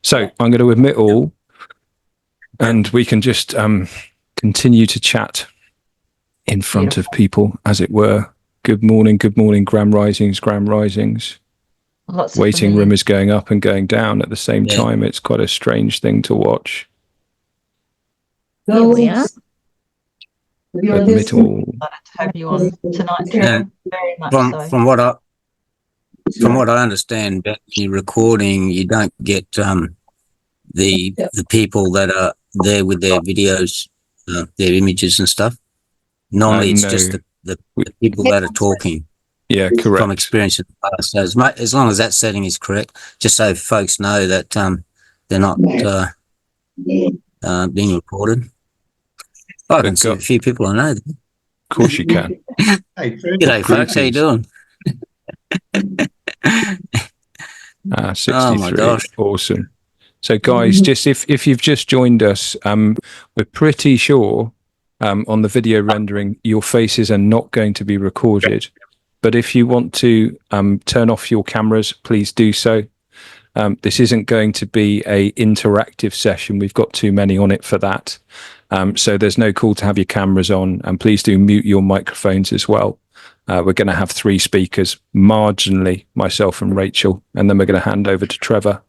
So I'm going to admit all, and we can just continue to chat in front of people, as it were. Good morning, Gram Risings. Waiting room is going up and going down at the same time. It's quite a strange thing to watch. Here we are. Admit all. Glad to have you on tonight, Trevor. Very much so. From what I understand, when you're recording, you don't get the people that are there with their videos, their images and stuff. Normally, it's just the people that are talking. Yeah, correct. From experience in the past, so as long as that setting is correct, just so folks know that they're not being recorded. I can see a few people I know. Of course you can. G'day, folks. How you doing? 63. Oh my gosh. Awesome. So guys, just if you've just joined us, we're pretty sure on the video rendering your faces are not going to be recorded. But if you want to turn off your cameras, please do so. This isn't going to be a interactive session. We've got too many on it for that. So there's no call to have your cameras on, and please do mute your microphones as well. We're going to have 3 speakers, marginally myself and Rachel, and then we're going to hand over to Trevor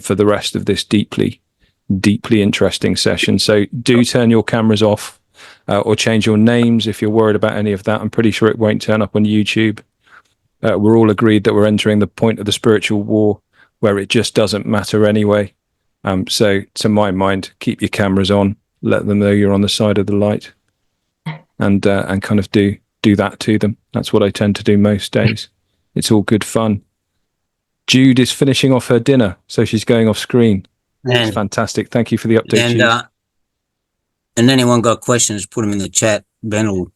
for the rest of this deeply interesting session. So do turn your cameras off or change your names if you're worried about any of that. I'm pretty sure it won't turn up on YouTube. We're all agreed that we're entering the point of the spiritual war where it just doesn't matter anyway. So to my mind, keep your cameras on, let them know you're on the side of the light, and kind of do that to them. That's what I tend to do most days. It's all good fun. Jude is finishing off her dinner, so she's going off screen. That's fantastic. Thank you for the update, Jude. And anyone got questions, put them in the chat. Ben will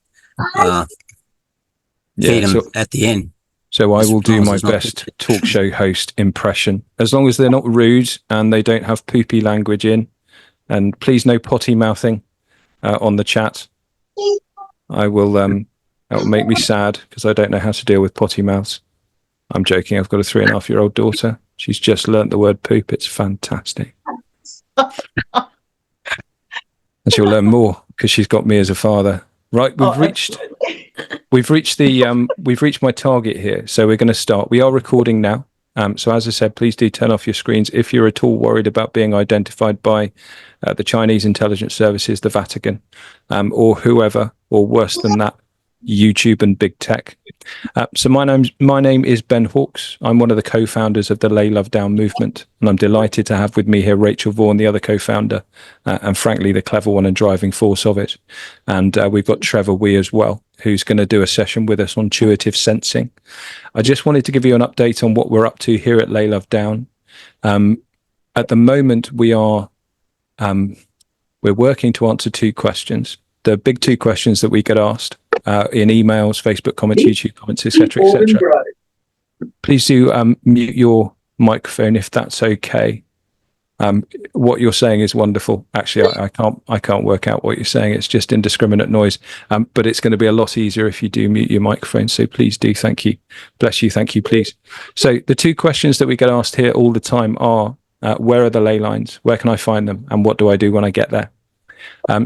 feed them at the end. So I will do my best talk show host impression, as long as they're not rude and they don't have poopy language in. And please no potty mouthing on the chat. I will. That will make me sad because I don't know how to deal with potty mouths. I'm joking. I've got a 3.5-year-old daughter. She's just learnt the word poop. It's fantastic. And she'll learn more because she's got me as a father. Right, we've reached my target here, so we're going to start. We are recording now. So as I said, please do turn off your screens if you're at all worried about being identified by the Chinese intelligence services, the Vatican, or whoever, or worse than that, YouTube and big tech. So my name is Ben Hawkes. I'm one of the co-founders of the Lay Love Down movement, and I'm delighted to have with me here Rachel Vaughan, the other co-founder, and frankly the clever one and driving force of it. And we've got Trevor Wie as well, who's going to do a session with us on intuitive sensing. I just wanted to give you an update on what we're up to here at Lay Love Down. At the moment, we're working to answer 2 questions. The big 2 questions that we get asked in emails, Facebook comments, YouTube comments, etc., etc. Please do mute your microphone if that's okay. What you're saying is wonderful. Actually, I can't work out what you're saying. It's just indiscriminate noise. But it's going to be a lot easier if you do mute your microphone. So please do. Thank you. Bless you. Thank you, please. So the 2 questions that we get asked here all the time are, where are the ley lines? Where can I find them? And what do I do when I get there?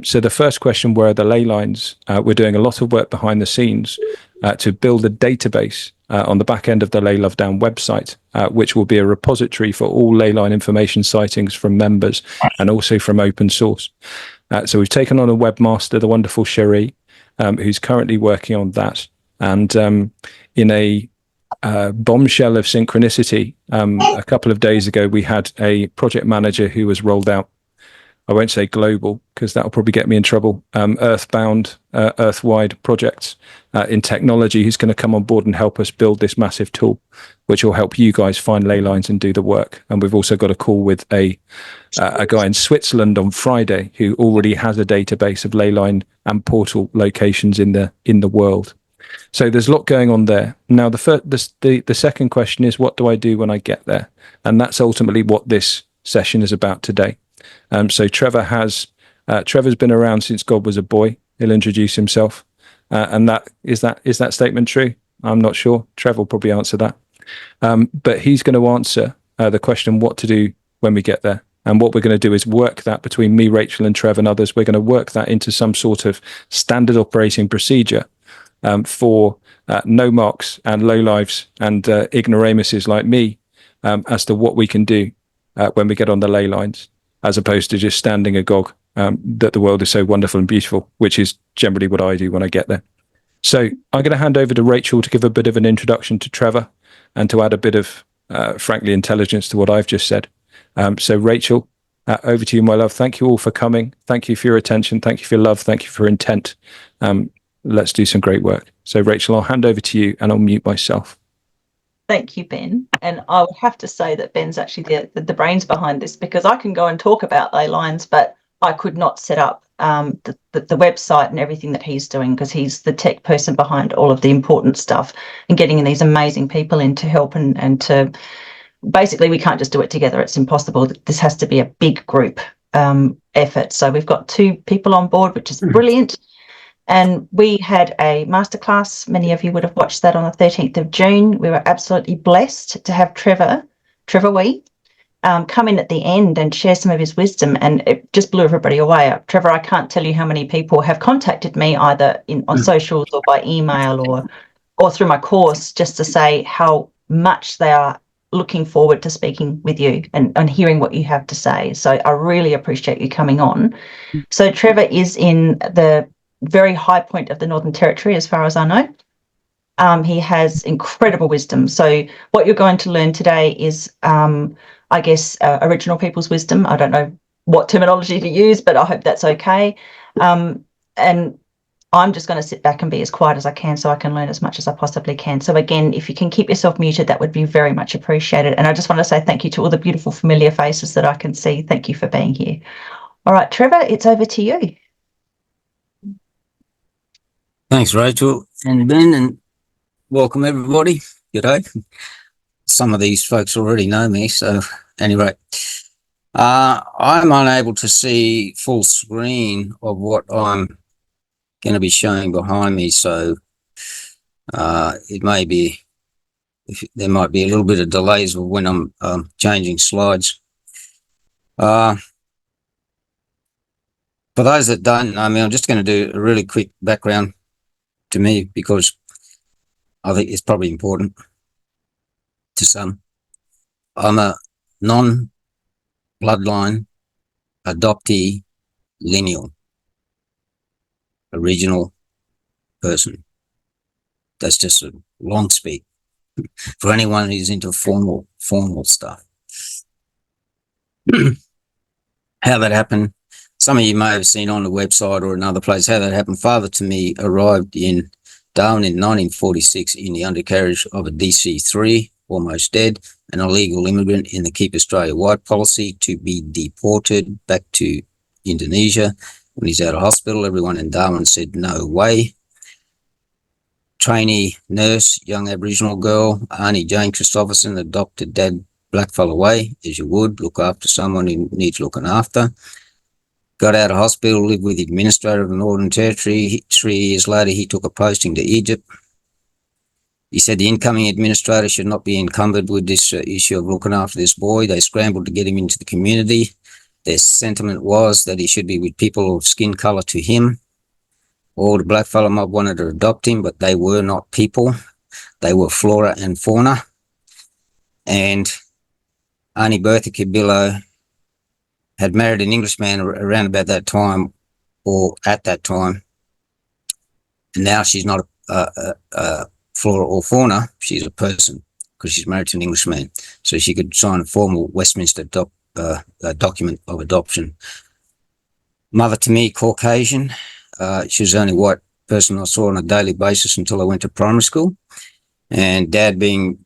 So the first question, where are the ley lines? We're doing a lot of work behind the scenes to build a database on the back end of the Lay Love Down website, which will be a repository for all ley line information sightings from members and also from open source. So we've taken on a webmaster, the wonderful Cherie, who's currently working on that. And in a bombshell of synchronicity, a couple of days ago, we had a project manager who was rolled out. I won't say global because that'll probably get me in trouble. Earthbound, earth-wide projects in technology who's going to come on board and help us build this massive tool, which will help you guys find ley lines and do the work. And we've also got a call with a guy in Switzerland on Friday who already has a database of ley line and portal locations in the world. So there's a lot going on there. Now, the second question is, what do I do when I get there? And that's ultimately what this session is about today. So Trevor's been around since God was a boy. He'll introduce himself. And is that statement true? I'm not sure. Trevor will probably answer that. But he's going to answer the question, what to do when we get there. And what we're going to do is work that between me, Rachel, and Trev and others. We're going to work that into some sort of standard operating procedure for no marks and low lives and ignoramuses like me as to what we can do when we get on the ley lines, as opposed to just standing agog that the world is so wonderful and beautiful, which is generally what I do when I get there. So I'm going to hand over to Rachel to give a bit of an introduction to Trevor and to add a bit of, frankly, intelligence to what I've just said. So Rachel, over to you, my love. Thank you all for coming. Thank you for your attention. Thank you for your love. Thank you for intent. Let's do some great work. So Rachel, I'll hand over to you and I'll mute myself. Thank you, Ben. And I would have to say that Ben's actually the brains behind this, because I can go and talk about ley lines, but I could not set up the website and everything that he's doing, because he's the tech person behind all of the important stuff and getting these amazing people in to help and to basically, we can't just do it together. It's impossible. This has to be a big group effort. So we've got 2 people on board, which is brilliant. And we had a masterclass. Many of you would have watched that on the 13th of June. We were absolutely blessed to have Trevor Wie, come in at the end and share some of his wisdom, and it just blew everybody away. Trevor, I can't tell you how many people have contacted me either on socials or by email or through my course, just to say how much they are looking forward to speaking with you and hearing what you have to say. So I really appreciate you coming on. So Trevor is in the very high point of the Northern Territory, as far as I know. He has incredible wisdom. So what you're going to learn today is, I guess, original people's wisdom. I don't know what terminology to use, but I hope that's okay. And I'm just going to sit back and be as quiet as I can so I can learn as much as I possibly can. So again, if you can keep yourself muted, that would be very much appreciated. And I just want to say thank you to all the beautiful familiar faces that I can see. Thank you for being here. All right, Trevor, it's over to you. Thanks, Rachel and Ben, and welcome everybody. G'day. Some of these folks already know me, so anyway, I'm unable to see full screen of what I'm going to be showing behind me, so it may be, there might be a little bit of delays when I'm changing slides. For those that don't know me, I'm just going to do a really quick background to me, because I think it's probably important to some. I'm a non-bloodline adoptee lineal original person. That's just a long speak for anyone who's into formal stuff. How that happened, some of you may have seen on the website or another place how that happened. Father to me arrived in Darwin in 1946 in the undercarriage of a DC-3, almost dead, an illegal immigrant in the Keep Australia White policy, to be deported back to Indonesia. When he's out of hospital, everyone in Darwin said, no way. Trainee nurse, young Aboriginal girl, Arnie Jane Christopherson, adopted Dad blackfella way, as you would, look after someone who needs looking after. Got out of hospital, lived with the administrator of the Northern Territory. 3 years later, he took a posting to Egypt. He said the incoming administrator should not be encumbered with this issue of looking after this boy. They scrambled to get him into the community. Their sentiment was that he should be with people of skin colour to him. All the blackfella mob wanted to adopt him, but they were not people. They were flora and fauna. And Arnie Bertha Kibilo had married an Englishman around about that time, or at that time. And now she's not a flora or fauna, she's a person, because she's married to an Englishman. So she could sign a formal Westminster document of adoption. Mother to me, Caucasian. She was the only white person I saw on a daily basis until I went to primary school. And Dad being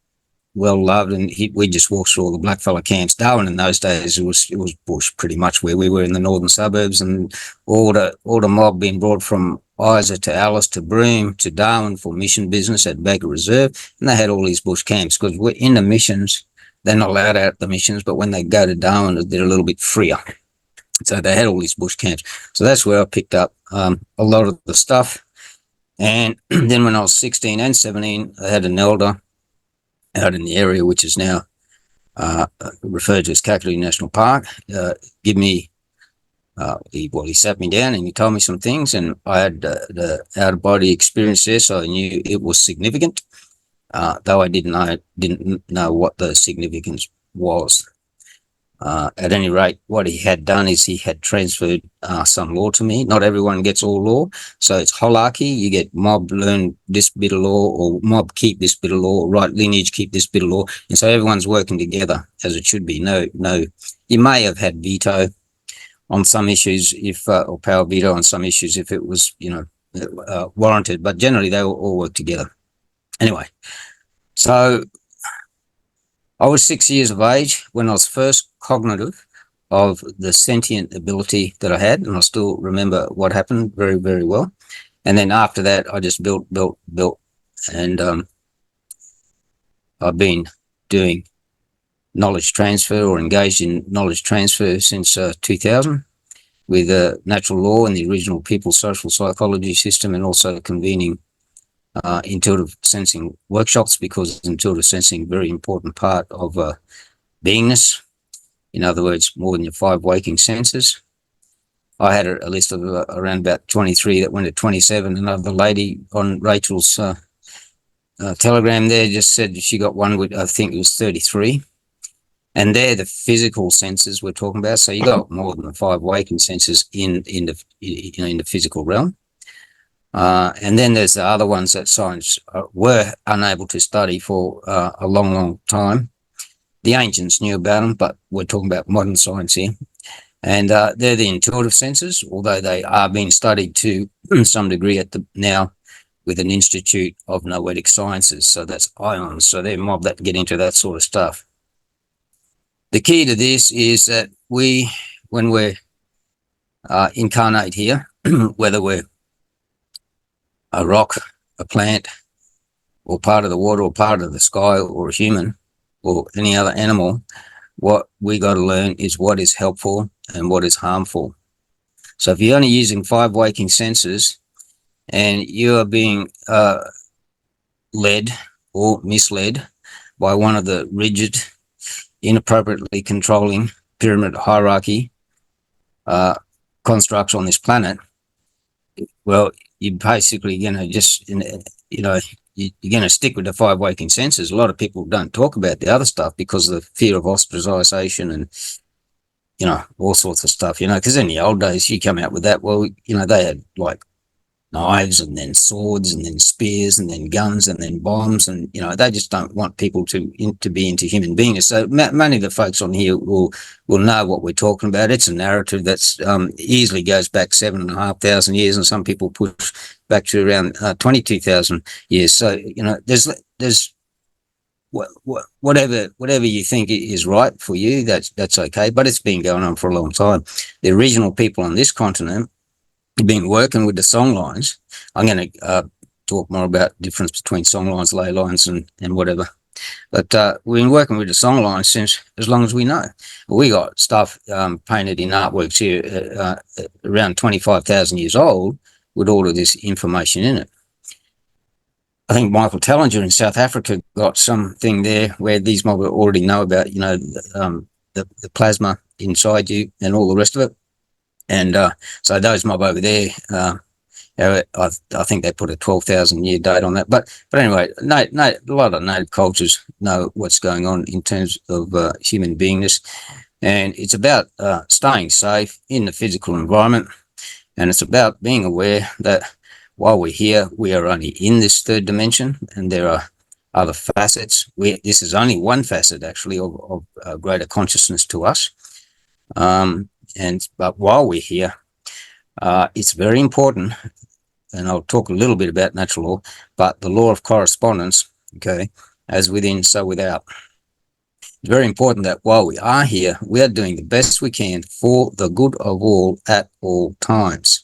well loved, and we just walked through all the blackfella camps. Darwin in those days, it was bush pretty much where we were in the northern suburbs, and all the mob being brought from Isa to Alice to Broome to Darwin for mission business at Bagger Reserve, and they had all these bush camps, because we're in the missions. They're not allowed out at the missions, but when they go to Darwin, they're a little bit freer. So they had all these bush camps. So that's where I picked up a lot of the stuff. And then when I was 16 and 17, I had an elder out in the area, which is now referred to as Kakadu National Park, give me, he sat me down and he told me some things, and I had the out-of-body experience there, so I knew it was significant, though I didn't know what the significance was. At any rate, what he had done is he had transferred some law to me. Not everyone gets all law, so it's hierarchy. You get mob learn this bit of law, or mob keep this bit of law, or right lineage keep this bit of law, and so everyone's working together as it should be. No, you may have had veto on some issues if, or power veto on some issues if it was, warranted, but generally they will all work together. Anyway, so I was 6 years of age when I was first cognitive of the sentient ability that I had, and I still remember what happened very, very well. And then after that, I just built, and I've been doing knowledge transfer, or engaged in knowledge transfer, since 2000, with natural law and the original people social psychology system, and also convening intuitive sensing workshops, because intuitive sensing is a very important part of beingness. In other words, more than your 5 waking senses. I had a list of around about 23 that went to 27. Another lady on Rachel's telegram there just said she got one with, I think it was 33. And they're the physical senses we're talking about. So you got more than the 5 waking senses in the physical realm. And then there's the other ones that science were unable to study for a long, long time. The ancients knew about them, but we're talking about modern science here. And they're the intuitive senses, although they are being studied to some degree now with an Institute of Noetic Sciences. So that's ions. So they're mob that get into that sort of stuff. The key to this is that when we're incarnate here, whether we're a rock, a plant, or part of the water, or part of the sky, or a human, or any other animal, what we got to learn is what is helpful and what is harmful. So if you're only using 5 waking senses and you are being led or misled by one of the rigid, inappropriately controlling pyramid hierarchy constructs on this planet, well, you're basically going to just, you're going to stick with the 5 waking senses. A lot of people don't talk about the other stuff because of the fear of ostracization and, all sorts of stuff, because in the old days you come out with that. Well, they had like knives, and then swords, and then spears, and then guns, and then bombs, and they just don't want people to be into human beings. So many of the folks on here will know what we're talking about. It's a narrative that's easily goes back 7,500 years, and some people push back to around 22,000 years. So there's whatever you think is right for you, that's okay, but it's been going on for a long time. The original people on this continent been working with the song lines. I'm going to talk more about the difference between song lines, ley lines, and whatever. But we've been working with the song lines since as long as we know. We got stuff painted in artworks here around 25,000 years old with all of this information in it. I think Michael Tellinger in South Africa got something there where these mob already know about, the plasma inside you and all the rest of it. And so those mob over there, I think they put a 12,000 year date on that. But anyway, a lot of native cultures know what's going on in terms of human beingness. And it's about staying safe in the physical environment. And it's about being aware that while we're here, we are only in this 3rd dimension, and there are other facets. This is only one facet, actually, of greater consciousness to us. But while we're here, it's very important, and I'll talk a little bit about natural law, but the law of correspondence, okay, as within, so without. It's very important that while we are here, we are doing the best we can for the good of all at all times.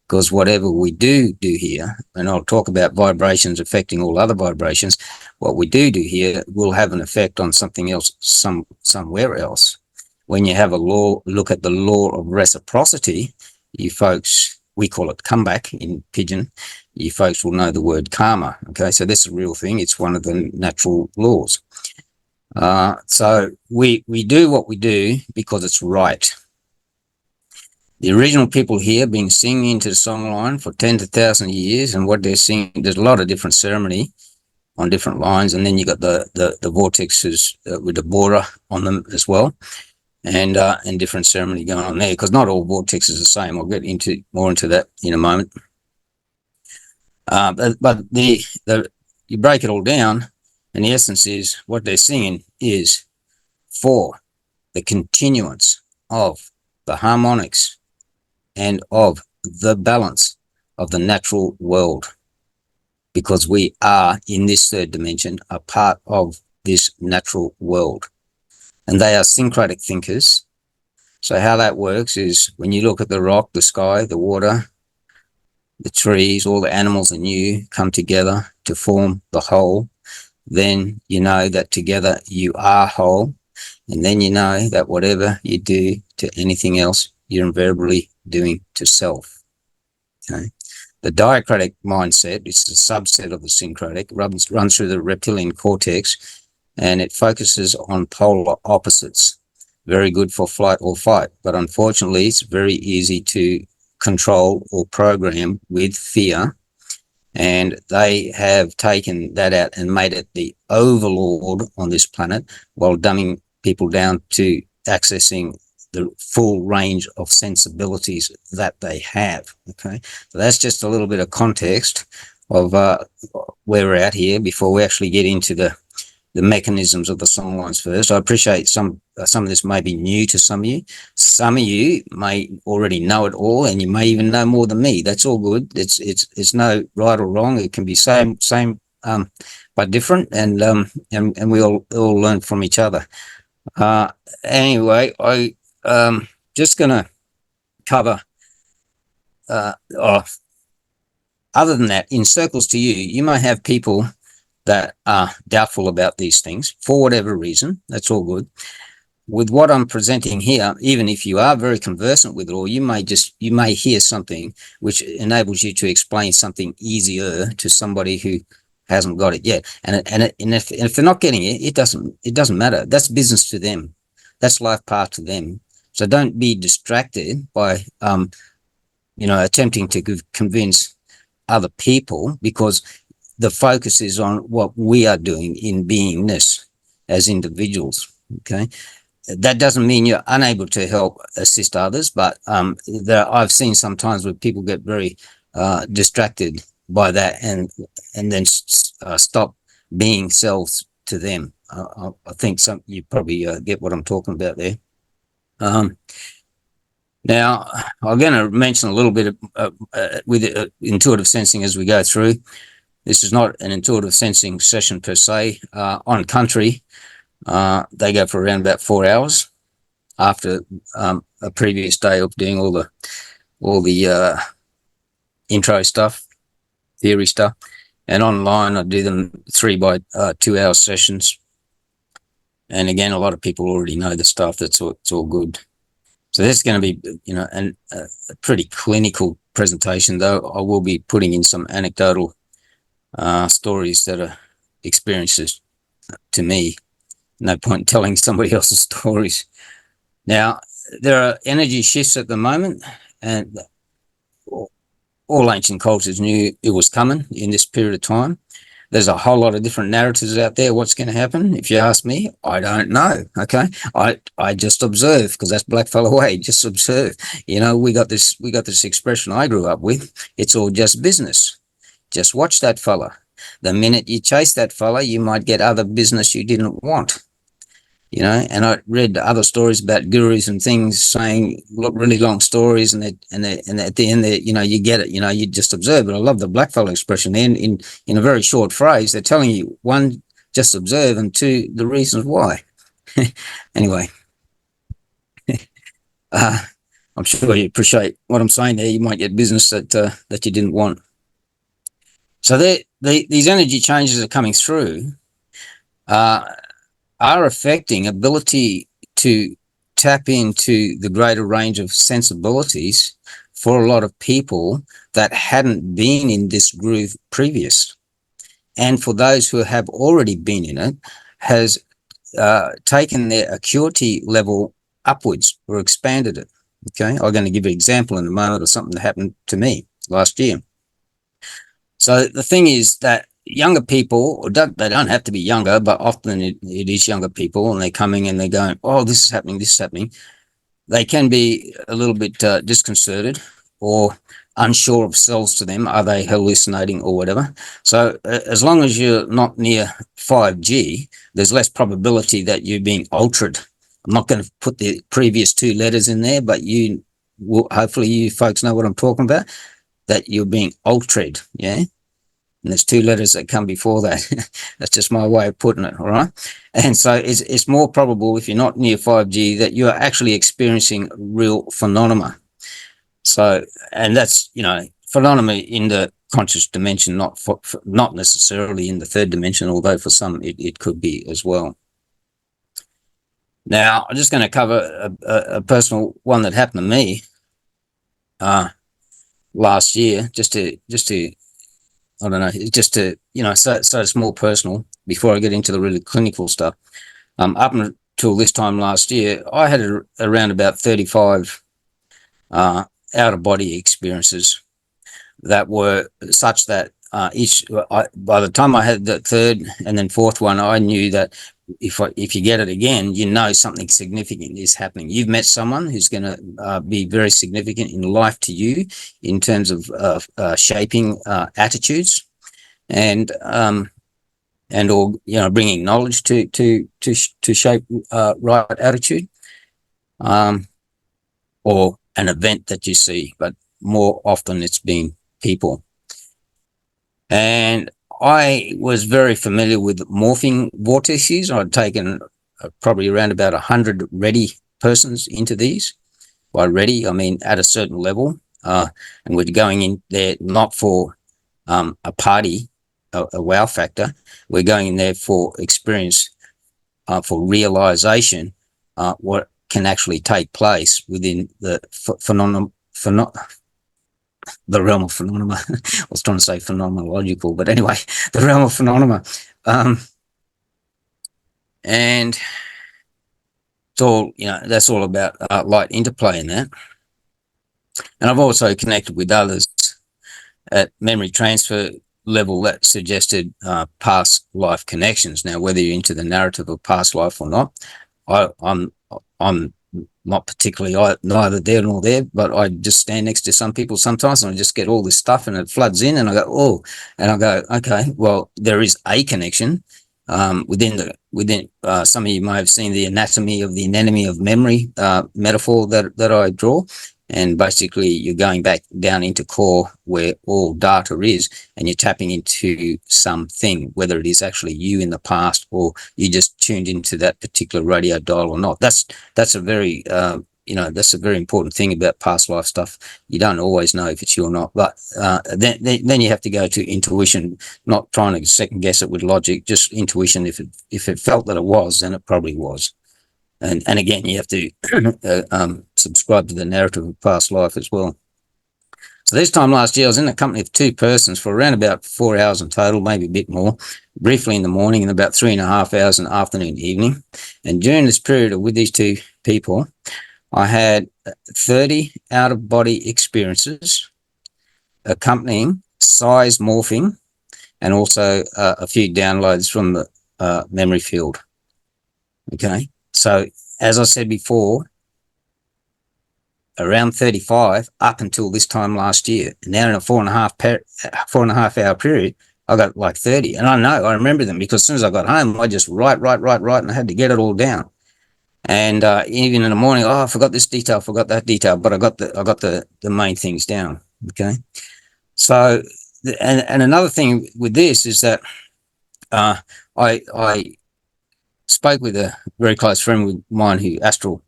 Because whatever we do here, and I'll talk about vibrations affecting all other vibrations, what we do here will have an effect on something else, somewhere else. When you have a law, look at the law of reciprocity, you folks, we call it comeback in Pidgin, you folks will know the word karma. Okay, so this is a real thing. It's one of the natural laws. So we do what we do because it's right. The original people here been singing into the songline for 10,000 years, and what they're singing, there's a lot of different ceremony on different lines, and then you got the vortexes with the border on them as well, and different ceremony going on there, because not all vortexes are the same. I'll get into more into that in a moment. But you break it all down, and the essence is what they're singing is for the continuance of the harmonics and of the balance of the natural world, because we are in this third dimension a part of this natural world, and they are syncretic thinkers. So how that works is when you look at the rock, the sky, the water, the trees, all the animals and you come together to form the whole, then you know that together you are whole, and then you know that whatever you do to anything else, you're invariably doing to self. Okay. The diacratic mindset, it's a subset of the syncretic, runs through the reptilian cortex, and it focuses on polar opposites. Very good for flight or fight, but unfortunately it's very easy to control or program with fear, and they have taken that out and made it the overlord on this planet, while dumbing people down to accessing the full range of sensibilities that they have. Okay, so that's just a little bit of context of where we're at here before we actually get into the mechanisms of the songlines first. I appreciate some of this may be new to some of you. Some of you may already know it all, and you may even know more than me. That's all good. It's no right or wrong. It can be same but different, and we all learn from each other. Anyway, I just gonna cover off. Other than that, in circles to you, you may have people that are doubtful about these things for whatever reason. That's all good. With what I'm presenting here, even if you are very conversant with it, or you may hear something which enables you to explain something easier to somebody who hasn't got it yet. And if they're not getting it, it doesn't matter. That's business to them. That's life path to them. So don't be distracted by attempting to convince other people, because the focus is on what we are doing in beingness as individuals. Okay, that doesn't mean you're unable to help assist others, but I've seen sometimes where people get very distracted by that and then stop being selves to them. I think you probably get what I'm talking about there. Now, I'm going to mention a little bit with intuitive sensing as we go through. This is not an intuitive sensing session per se. On country, they go for around about 4 hours after a previous day of doing all the intro stuff, theory stuff, and online I do them 3 by 2 hour sessions. And again, a lot of people already know the stuff. It's all good. So that's going to be, a pretty clinical presentation, though I will be putting in some anecdotal stories that are experiences to me. No point telling somebody else's stories. Now, there are energy shifts at the moment, and all ancient cultures knew it was coming in this period of time. There's a whole lot of different narratives out there. What's going to happen? If you ask me, I don't know. Okay, I just observe, because that's blackfellow way. Just observe. We got this expression I grew up with. It's all just business. Just watch that fella. The minute you chase that fella, you might get other business you didn't want. And I read other stories about gurus and things saying really long stories, and at the end, you get it. You just observe. But I love the blackfellow expression. In a very short phrase, they're telling you, 1, just observe, and 2, the reasons why. Anyway, I'm sure you appreciate what I'm saying there. You might get business that you didn't want. So these energy changes are coming through. Are affecting ability to tap into the greater range of sensibilities for a lot of people that hadn't been in this groove previous. And for those who have already been in it, has taken their acuity level upwards or expanded it. Okay, I'm going to give an example in a moment of something that happened to me last year. So the thing is that younger people, they don't have to be younger, but often it is younger people, and they're coming and they're going, oh, this is happening, this is happening. They can be a little bit disconcerted or unsure of selves to them. Are they hallucinating or whatever? So as long as you're not near 5G, there's less probability that you're being altered. I'm not going to put the previous two letters in there, but you will, hopefully you folks know what I'm talking about, that you're being altered. Yeah. And there's two letters that come before that. That's just my way of putting it. All right. And so it's more probable, if you're not near 5G, that you are actually experiencing real phenomena. So, and that's, phenomena in the conscious dimension, not necessarily in the third dimension, although for some it could be as well. Now, I'm just going to cover a personal one that happened to me last year, just to I don't know, just to, so it's more personal before I get into the really clinical stuff. Up until this time last year, I had around about 35 out-of-body experiences that were such that by the time I had the third and then fourth one, I knew that if you get it again, something significant is happening. You've met someone who's going to be very significant in life to you in terms of shaping attitudes and or bringing knowledge to shape right attitude, or an event that you see, but more often it's been people. And I was very familiar with morphing vortexes. I'd taken probably around about 100 ready persons into these. By ready, I mean at a certain level. And we're going in there not for a party, a wow factor. We're going in there for experience, for realization, what can actually take place within the the realm of phenomena. I was trying to say phenomenological, but anyway, the realm of phenomena. And it's all, that's all about light interplay in that. And I've also connected with others at memory transfer level that suggested past life connections. Now, whether you're into the narrative of past life or not, I'm not particularly neither there nor there, but I just stand next to some people sometimes and I just get all this stuff and it floods in and I go, oh, and I go, okay, well, there is a connection within some of you may have seen the anatomy of the anemone of memory metaphor that I draw. And basically you're going back down into core where all data is, and you're tapping into something, whether it is actually you in the past or you just tuned into that particular radio dial or not. That's a very, that's a very important thing about past life stuff. You don't always know if it's you or not, but then you have to go to intuition, not trying to second guess it with logic, just intuition. If it felt that it was, then it probably was. And again, you have to subscribe to the narrative of past life as well. So this time last year, I was in the company of two persons for around about 4 hours in total, maybe a bit more, briefly in the morning and about 3.5 hours in the afternoon, evening. And during this period with these two people, I had 30 out-of-body experiences accompanying size morphing and also a few downloads from the memory field. Okay. So, as I said before, around 35 up until this time last year. And now in a 4.5 hour period, I got like 30. And I remember them because as soon as I got home, I just write, and I had to get it all down. And even in the morning, I forgot this detail, forgot that detail, but I got the main things down. Okay. So, and another thing with this is that I spoke with a very close friend of mine who astral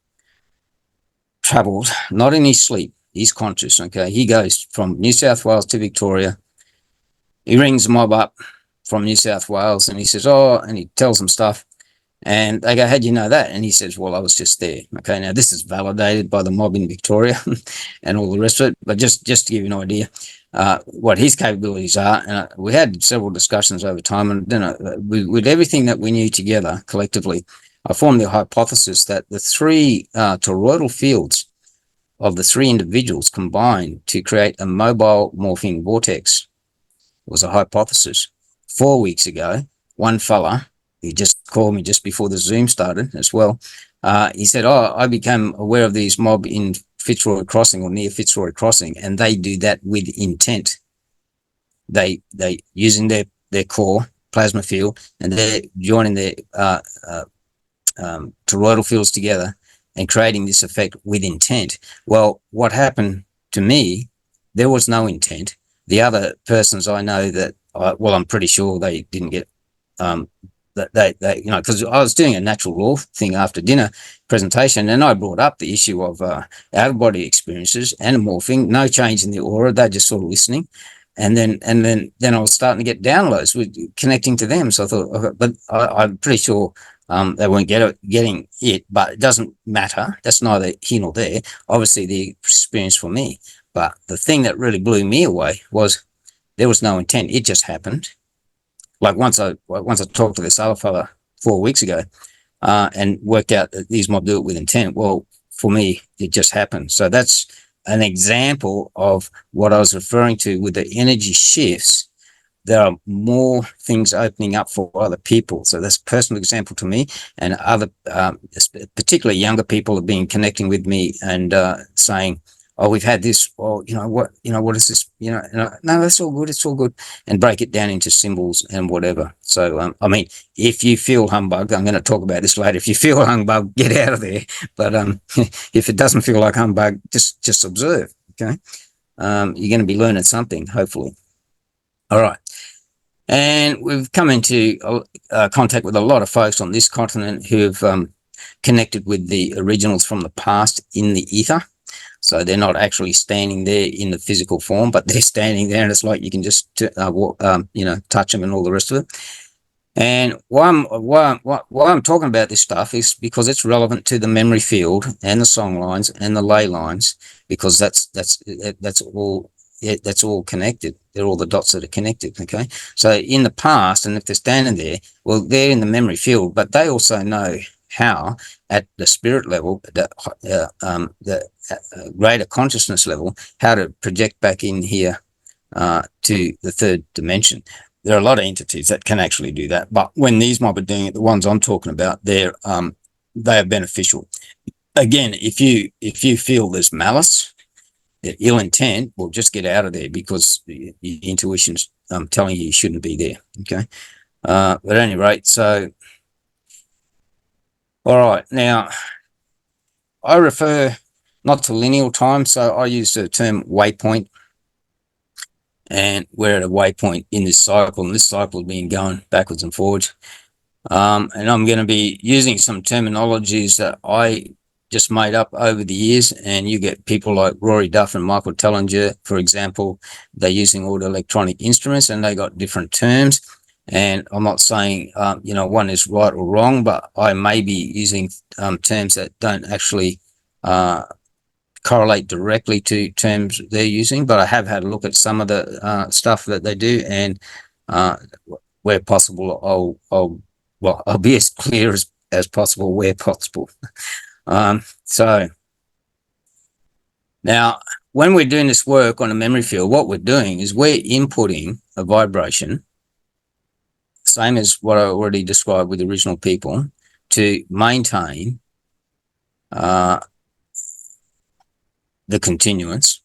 travels, not in his sleep. He's conscious, okay? He goes from New South Wales to Victoria. He rings a mob up from New South Wales and he says, and he tells them stuff. And they go, how do you know that? And he says, well, I was just there. Okay, now this is validated by the mob in Victoria and all the rest of it. But just to give you an idea what his capabilities are. And we had several discussions over time. And then with everything that we knew together collectively, I formed the hypothesis that the three toroidal fields of the three individuals combined to create a mobile morphing vortex was a hypothesis. 4 weeks ago, one fella, he just called me just before the Zoom started as well. He said, I became aware of these mob in Fitzroy Crossing or near Fitzroy Crossing, and they do that with intent. They using their core plasma field, and they're joining their toroidal fields together and creating this effect with intent. Well, what happened to me, there was no intent. The other persons I know that, I'm pretty sure they didn't get, that they because I was doing a natural law thing after dinner presentation, and I brought up the issue of out of body experiences and morphing, no change in the aura, they're just sort of listening. And then I was starting to get downloads with connecting to them. So I thought, okay, but I'm pretty sure they weren't getting it, but it doesn't matter. That's neither here nor there. Obviously, the experience for me. But the thing that really blew me away was there was no intent. It just happened. Like once I talked to this other fella 4 weeks ago and worked out that these mob do it with intent. Well, for me, it just happened. So that's an example of what I was referring to with the energy shifts. There are more things opening up for other people. So that's a personal example to me, and other, particularly younger people have been connecting with me and saying, oh, we've had this, or, what is this? No, that's all good. It's all good. And break it down into symbols and whatever. So, if you feel humbugged, I'm going to talk about this later. If you feel humbugged, get out of there. But if it doesn't feel like humbug, just observe. Okay. You're going to be learning something, hopefully. All right. And we've come into contact with a lot of folks on this continent who've connected with the originals from the past in the ether. So they're not actually standing there in the physical form, but they're standing there, and it's like you can just touch them and all the rest of it. And why I'm talking about this stuff is because it's relevant to the memory field and the song lines and the ley lines, because that's all connected. They're all the dots that are connected. Okay. So in the past, and if they're standing there, well, they're in the memory field, but they also know how at the spirit level, the greater consciousness level, how to project back in here to the third dimension. There are a lot of entities that can actually do that, but when these mob are doing it, the ones I'm talking about, they are beneficial. Again, if you feel there's malice, ill intent, well, just get out of there, because the intuition's telling you shouldn't be there. Okay. But at any rate, so all right, now I refer not to lineal time, so I use the term waypoint, and we're at a waypoint in this cycle, and this cycle has been going backwards and forwards. And I'm going to be using some terminologies that I just made up over the years, and you get people like Rory Duff and Michael Tellinger, for example. They're using all the electronic instruments, and they got different terms. And I'm not saying, one is right or wrong, but I may be using terms that don't actually correlate directly to terms they're using. But I have had a look at some of the stuff that they do, and where possible, I'll be as clear as possible where possible. So now, when we're doing this work on a memory field, what we're doing is we're inputting a vibration, same as what I already described with the original people, to maintain the continuance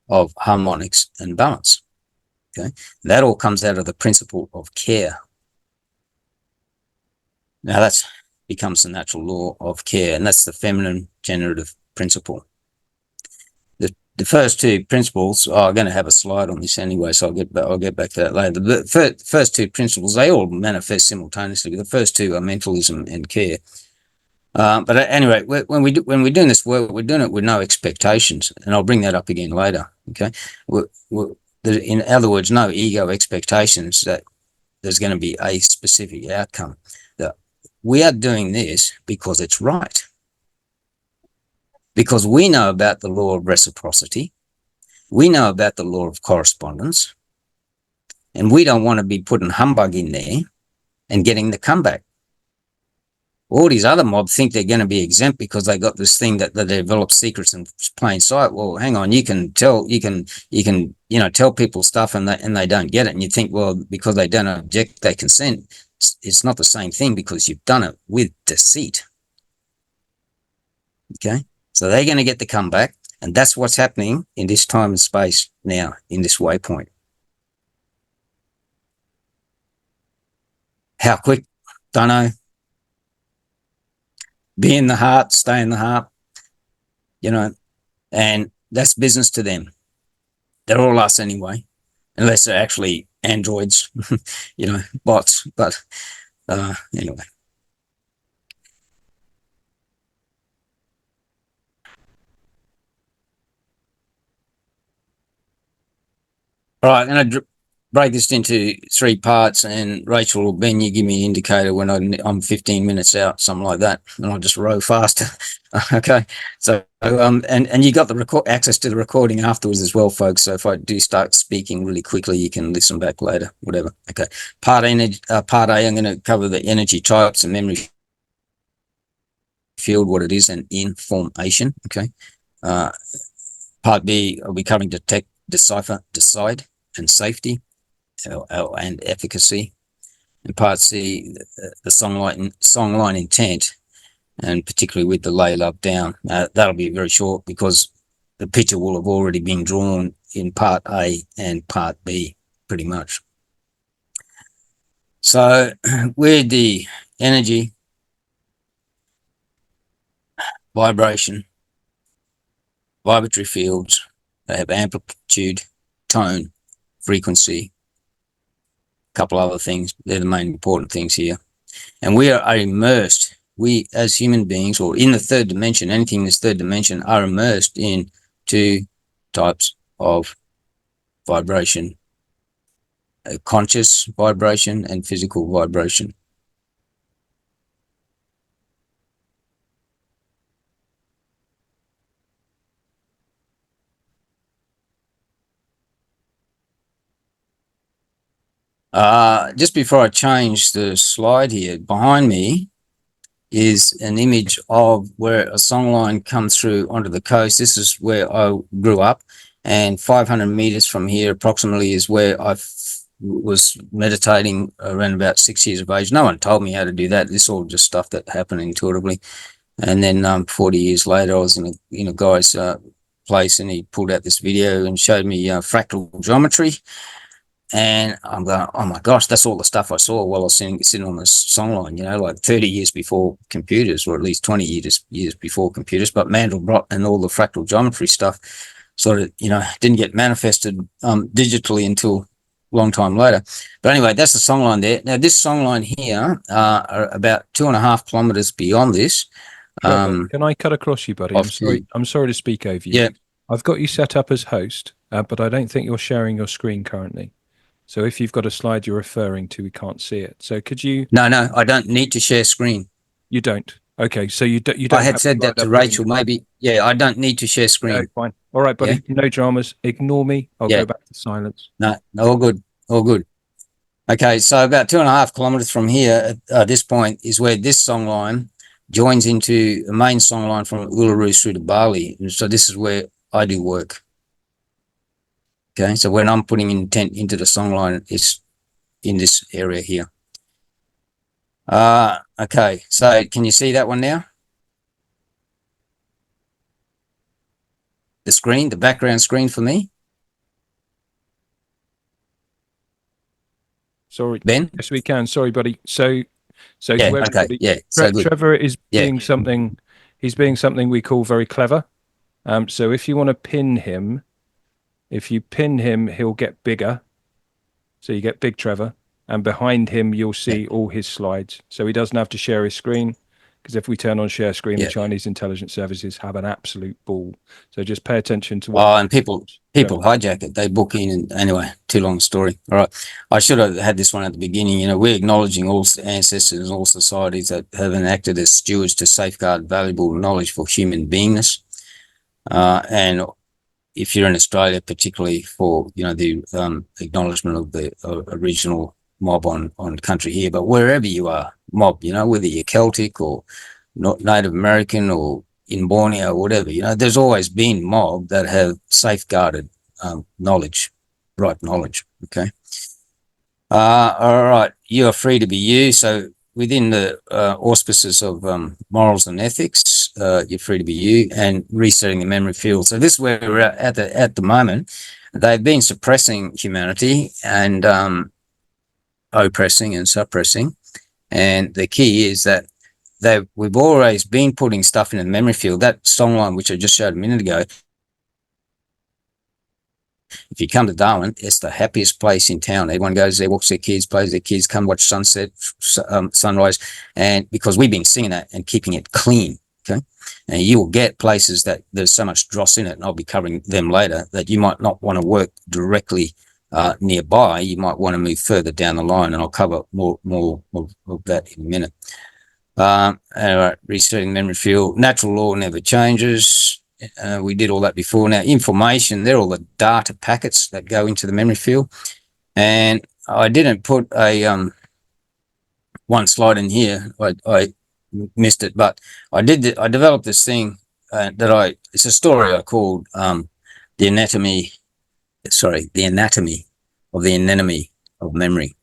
of harmonics and balance. Okay, that all comes out of the principle of care. Now that becomes the natural law of care, and that's the feminine generative principle. The first two principles, I'm going to have a slide on this anyway, so I'll get back to that later. The first two principles, they all manifest simultaneously. The first two are mentalism and care. But at any rate, when we're doing this work, we're doing it with no expectations, and I'll bring that up again later. Okay, in other words, no ego expectations that there's going to be a specific outcome. We are doing this because it's right. Because we know about the law of reciprocity. We know about the law of correspondence. And we don't want to be putting humbug in there and getting the comeback. All these other mobs think they're going to be exempt because they got this thing that they develop secrets in plain sight. Well, hang on, you can tell people stuff and they don't get it. And you think, well, because they don't object, they consent. It's not the same thing because you've done it with deceit. Okay. So they're going to get the comeback. And that's what's happening in this time and space now in this waypoint. How quick? Don't know. Be in the heart, stay in the heart, and that's business to them. They're all us anyway, unless they're actually androids, bots. But anyway. All right, I'm going to break this into 3 parts, and Rachel or Ben, you give me an indicator when I'm 15 minutes out, something like that, and I'll just row faster. Okay, so and you got the access to the recording afterwards as well, folks. So if I do start speaking really quickly, you can listen back later, whatever. Okay, part A, I'm going to cover the energy types and memory field, what it is, and information. Okay, part B, I'll be covering detect, decipher, decide, and safety. And efficacy. And part C, the songline intent, and particularly with the lay love down. That'll be very short because the picture will have already been drawn in part A and part B, pretty much. So with the energy, vibration, vibratory fields, they have amplitude, tone, frequency, couple other things. They're the main important things here. And we are immersed, we as human beings, or in the third dimension, anything in this third dimension, are immersed in 2 types of vibration: conscious vibration and physical vibration. Just before I change the slide here, behind me is an image of where a songline comes through onto the coast. This is where I grew up, and 500 meters from here approximately is where I was meditating around about 6 years of age. No one told me how to do that. This is all just stuff that happened intuitively. And then 40 years later, I was in a guy's place, and he pulled out this video and showed me fractal geometry. And I'm going, oh my gosh, that's all the stuff I saw while I was sitting on this songline, like 30 years before computers, or at least 20 years before computers. But Mandelbrot and all the fractal geometry stuff sort of, didn't get manifested digitally until a long time later. But anyway, that's the songline there. Now, this songline here are about 2.5 kilometers beyond this. Trevor, can I cut across you, buddy? I'm sorry to speak over you. Yeah. I've got you set up as host, but I don't think you're sharing your screen currently. So if you've got a slide you're referring to, we can't see it. So could you? No, I don't need to share screen. You don't. Okay, so you don't. I had said that to Rachel. Maybe, yeah. I don't need to share screen. No, fine. All right, buddy. Yeah? No dramas. Ignore me. I'll go back to silence. No, all good. All good. Okay, so about 2.5 kilometers from here, at this point, is where this songline joins into the main songline from Uluru through to Bali. And so this is where I do work. Okay, so when I'm putting intent into the songline, it's in this area here. Okay, so can you see that one now? The screen, the background screen for me? Sorry, Ben? Yes, we can. Sorry, buddy. So yeah, okay, yeah. So Trevor is being something. He's being something we call very clever. So if you want to pin him, if you pin him, he'll get bigger. So you get Big Trevor, and behind him you'll see all his slides. So he doesn't have to share his screen, because if we turn on share screen, the Chinese intelligence services have an absolute ball. So just pay attention to what. And people hijack it. They book in, and anyway, too long story. All right, I should have had this one at the beginning. We're acknowledging all ancestors and all societies that have acted as stewards to safeguard valuable knowledge for human beingness, and if you're in Australia, particularly for the acknowledgement of the original mob on country here, but wherever you are, mob, whether you're Celtic or not Native American or in Borneo or whatever, there's always been mob that have safeguarded knowledge, right knowledge. Okay. All right. You are free to be you. So within the auspices of morals and ethics, you're free to be you, and resetting the memory field. So this is where we're at the moment. They've been suppressing humanity and oppressing and suppressing. And the key is that we've always been putting stuff in the memory field. That songline, which I just showed a minute ago, if you come to Darwin, it's the happiest place in town. Everyone goes there, walks their kids, plays their kids, come watch sunset, sunrise. And because we've been singing that and keeping it clean, okay? And you will get places that there's so much dross in it, and I'll be covering them later, that you might not want to work directly nearby. You might want to move further down the line, and I'll cover more of that in a minute. Resetting memory field. Natural law never changes. We did all that before. Now, information, they're all the data packets that go into the memory field. And I didn't put a one slide in here. I missed it, but I developed this thing it's a story I called the anatomy of the anemone of memory.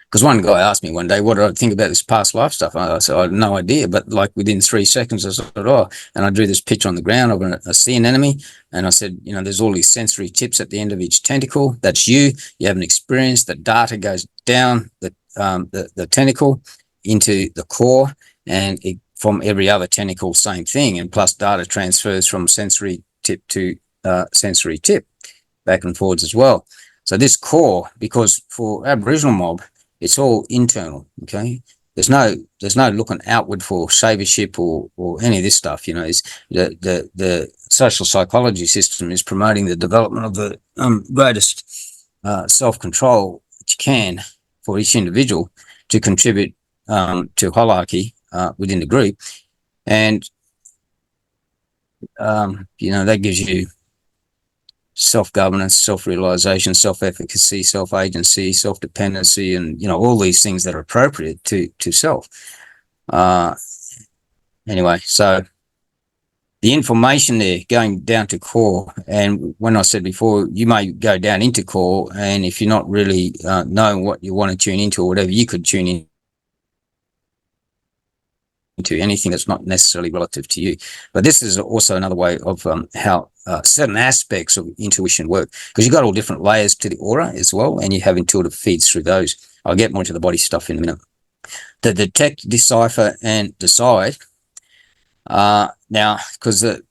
Because one guy asked me one day, what did I think about this past life stuff? I said, I had no idea. But like within 3 seconds, I said, oh, and I drew this picture on the ground of a sea anemone. And I said, there's all these sensory tips at the end of each tentacle. That's you. You have an experience. The data goes down the tentacle into the core, and from every other tentacle, same thing. And plus data transfers from sensory tip to sensory tip back and forwards as well. So this core, because for Aboriginal mob, it's all internal, okay? There's no looking outward for sabership or any of this stuff. It's the social psychology system is promoting the development of the greatest self-control that you can for each individual to contribute to hierarchy within the group, and that gives you self-governance, self-realization, self-efficacy, self-agency, self-dependency, and all these things that are appropriate to self. Anyway, so the information there going down to core, and when I said before, you may go down into core, and if you're not really knowing what you want to tune into or whatever, you could tune in into anything that's not necessarily relative to you. But this is also another way of how certain aspects of intuition work, because you've got all different layers to the aura as well, and you have intuitive feeds through those. I'll get more into the body stuff in a minute. The detect, decipher, and decide. Now, because the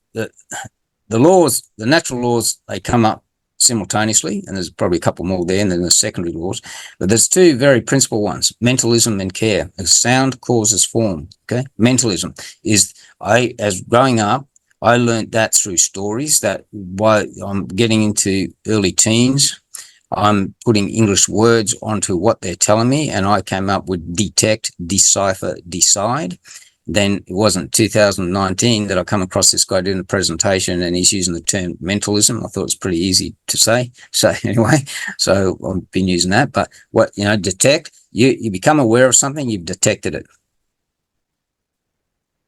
laws, the natural laws, they come up simultaneously, and there's probably a couple more there, and then the secondary laws, but there's 2 very principal ones: mentalism and care. As sound causes form. Okay, mentalism is, as growing up, I learned that through stories. That why I'm getting into early teens, I'm putting English words onto what they're telling me, and I came up with detect, decipher, decide. Then it wasn't 2019 that I come across this guy doing a presentation, and he's using the term mentalism. I thought it was pretty easy to say. So anyway, so I've been using that. But what, detect, you become aware of something, you've detected it.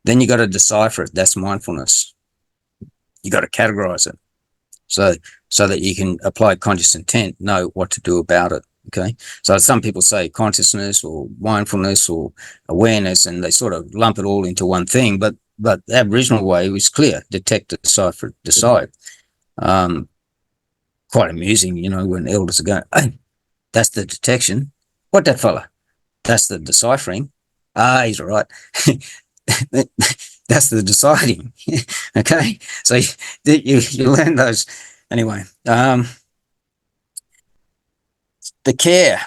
Then you got to decipher it. That's mindfulness. You got to categorize it. So that you can apply conscious intent, know what to do about it. Okay, so some people say consciousness or mindfulness or awareness, and they sort of lump it all into one thing. But the Aboriginal way was clear: detect, decipher, decide. Quite amusing, when elders are going, "Hey, that's the detection. What, that fella? That's the deciphering. Ah, he's all right. That's the deciding." Okay, so you learn those anyway. The care.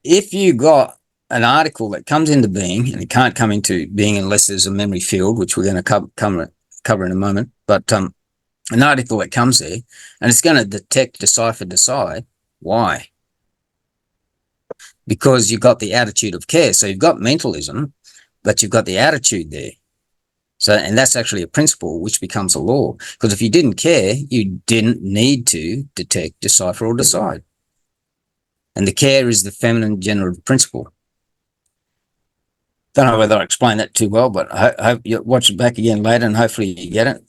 If you got an article that comes into being, and it can't come into being unless there's a memory field, which we're going to cover in a moment, but an article that comes there, and it's going to detect, decipher, decide. Why? Because you've got the attitude of care. So you've got mentalism, but you've got the attitude there. So, and that's actually a principle which becomes a law. Because if you didn't care, you didn't need to detect, decipher, or decide. and the care is the feminine generative principle. Don't know whether I explained that too well, but I hope you watch it back again later and hopefully you get it.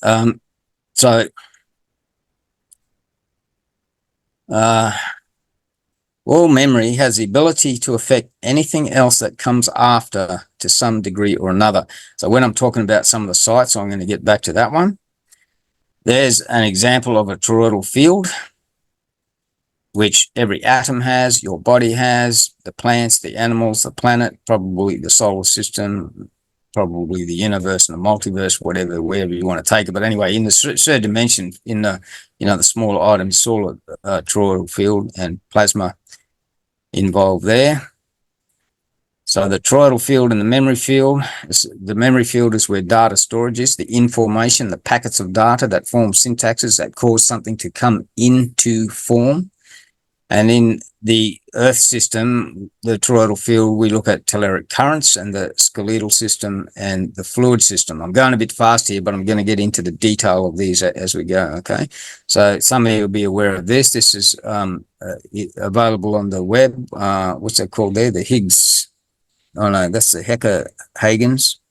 So all memory has the ability to affect anything else that comes after to some degree or another. So when I'm talking about some of the sites, I'm going to get back to that one. There's an example of a toroidal field, which every atom has, your body has, the plants, the animals, the planet, probably the solar system, probably the universe and the multiverse, wherever you want to take it. But anyway, in the third dimension, in the, the smaller items, solar toroidal field and plasma involved there. So the toroidal field and the memory field is where data storage is, the information, the packets of data that form syntaxes that cause something to come into form. And in the Earth system, the toroidal field, we look at telluric currents and the skeletal system and the fluid system. I'm going a bit fast here, but I'm going to get into the detail of these as we go, okay? So some of you will be aware of this. This is available on the web. What's that called there? The Higgs. Oh, no, that's the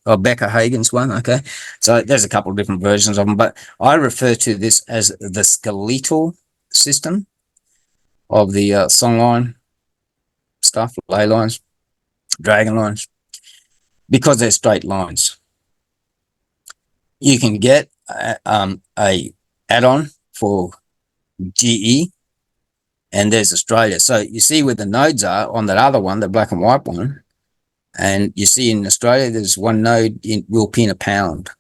Becker-Hagens one, okay? So there's a couple of different versions of them, but I refer to this as the skeletal system of the songline stuff, ley lines, dragon lines, because they're straight lines. You can get a add-on for GE, and there's Australia. So you see where the nodes are on that other one, the black and white one, and you see in Australia there's one node will pin a pound.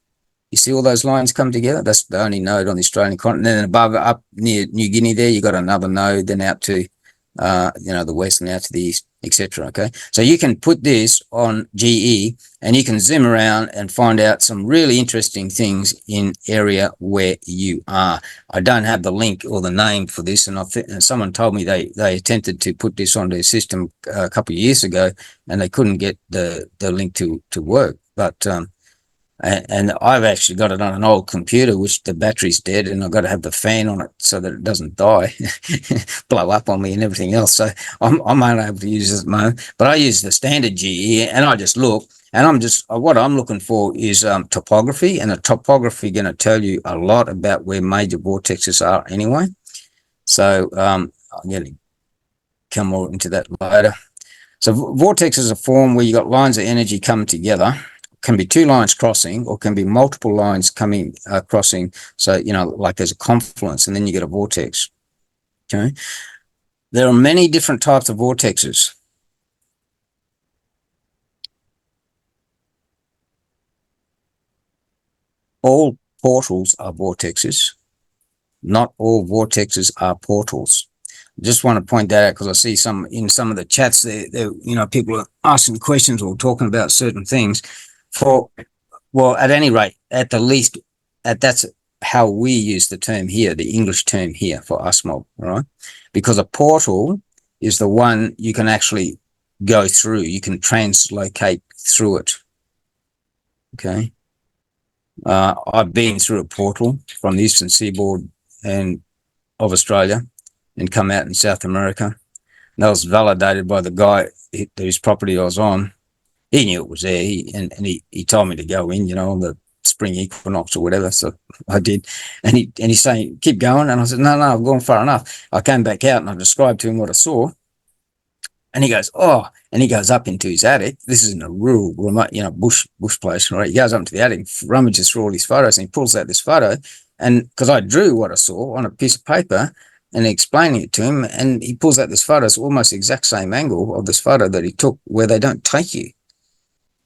You see all those lines come together? That's the only node on the Australian continent. And then above, up near New Guinea there, you got another node, then out to, the west and out to the east, etc. Okay. So you can put this on GE and you can zoom around and find out some really interesting things in area where you are. I don't have the link or the name for this. And someone told me they attempted to put this on their system a couple of years ago and they couldn't get the link to work. But, and I've actually got it on an old computer, which the battery's dead, and I've got to have the fan on it so that it doesn't die, blow up on me and everything else. So I'm unable to use it at the moment, but I use the standard GE and I just look, and what I'm looking for is topography, and a topography going to tell you a lot about where major vortexes are anyway. So I'm going to come more into that later. So vortex is a form where you got lines of energy come together. Can be two lines crossing or can be multiple lines coming crossing. So, like there's a confluence and then you get a vortex. Okay. There are many different types of vortexes. All portals are vortexes. Not all vortexes are portals. Just want to point that out because I see in some of the chats there, people are asking questions or talking about certain things. At any rate, at the least, that's how we use the term here, the English term here for us mob, right? Because a portal is the one you can actually go through. You can translocate through it. Okay. I've been through a portal from the eastern seaboard of Australia and come out in South America. And that was validated by the guy whose property I was on. He knew it was there, he told me to go in, on the spring equinox or whatever. So I did, and he's saying keep going, and I said no, I've gone far enough. I came back out and I described to him what I saw, and he goes, oh, and he goes up into his attic. This is in a rural, remote, bush place, right? He goes up to the attic, rummages through all his photos, and he pulls out this photo, and because I drew what I saw on a piece of paper and explaining it to him, and he pulls out this photo, it's almost the exact same angle of this photo that he took where they don't take you.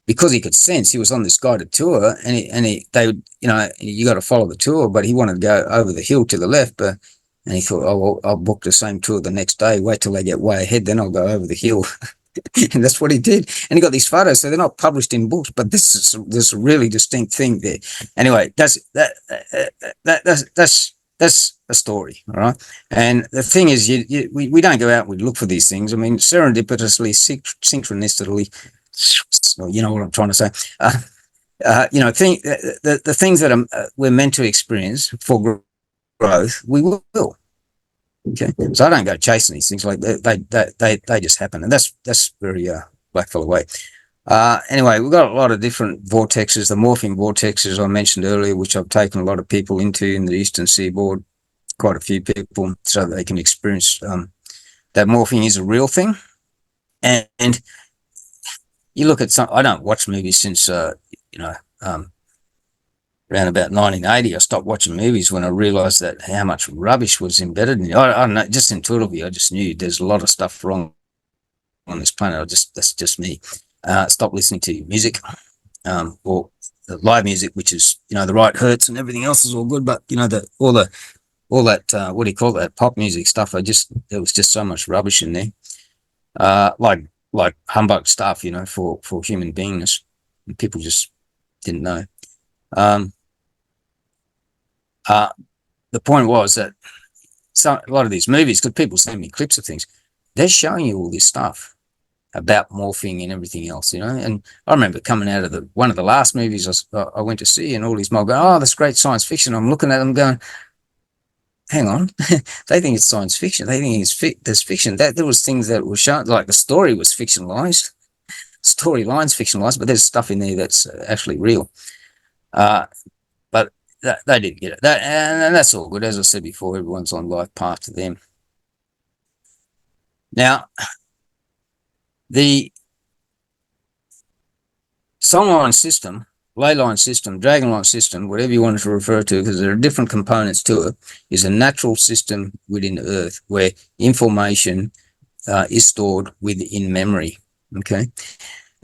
Because he could sense he was on this guided tour, and you got to follow the tour, but he wanted to go over the hill to the left, and he thought, oh, well, I'll book the same tour the next day, wait till they get way ahead, then I'll go over the hill. And that's what he did. And he got these photos, so they're not published in books, but this is a really distinct thing there. Anyway, that's a story, all right? And the thing is, we don't go out and we look for these things. I mean, serendipitously, synchronistically, you know what I'm trying to say. The things that we're meant to experience for growth, we will. Okay, so I don't go chasing these things, like they just happen, and that's very Blackfellow way. Anyway, we've got a lot of different vortexes. The morphing vortexes I mentioned earlier, which I've taken a lot of people into in the Eastern Seaboard, quite a few people, so that they can experience that morphing is a real thing. And you look at some. I don't watch movies since around about 1980. I stopped watching movies when I realised that how much rubbish was embedded in it. I don't know, just intuitively, I just knew there's a lot of stuff wrong on this planet. That's just me. Stopped listening to music, or the live music, which is, the right hertz and everything else is all good, but all that what do you call that, pop music stuff, there was just so much rubbish in there, like humbug stuff, for human beingness, and people just didn't know. The point was that a lot of these movies, because people send me clips of things, they're showing you all this stuff about morphing and everything else, And I remember coming out of one of the last movies I went to see, and all these people go, "Oh, that's great science fiction." I'm looking at them going, "Hang on," they think it's science fiction. They think there's fiction. That there was things that were shown, like the story was fictionalized, storylines fictionalized, but there's stuff in there that's actually real. But they didn't get it. And that's all good. As I said before, everyone's on life path to them. Now, the songline system, leyline system, dragonline system, whatever you want to refer to, because there are different components to it, is a natural system within Earth where information is stored within memory. Okay.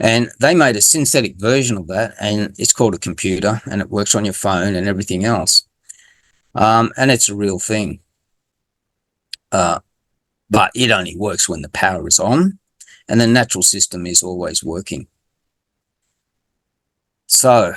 And they made a synthetic version of that, and it's called a computer, and it works on your phone and everything else. And it's a real thing. But it only works when the power is on, and the natural system is always working. So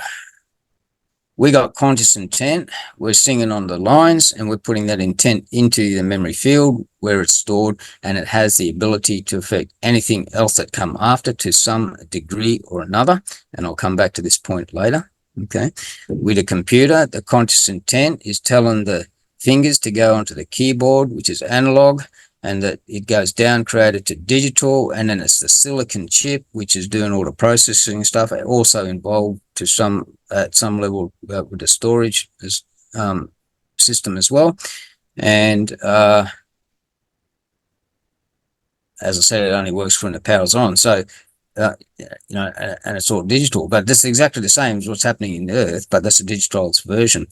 we got conscious intent, we're singing on the lines, and we're putting that intent into the memory field where it's stored, and it has the ability to affect anything else that come after to some degree or another. And I'll come back to this point later. Okay. With a computer, the conscious intent is telling the fingers to go onto the keyboard, which is analog, and that it goes down, created to digital, and then it's the silicon chip, which is doing all the processing stuff, also involved at some level with the storage system as well. And as I said, it only works when the power's on. So, and it's all digital, but this is exactly the same as what's happening in the Earth, but that's a digitalized version.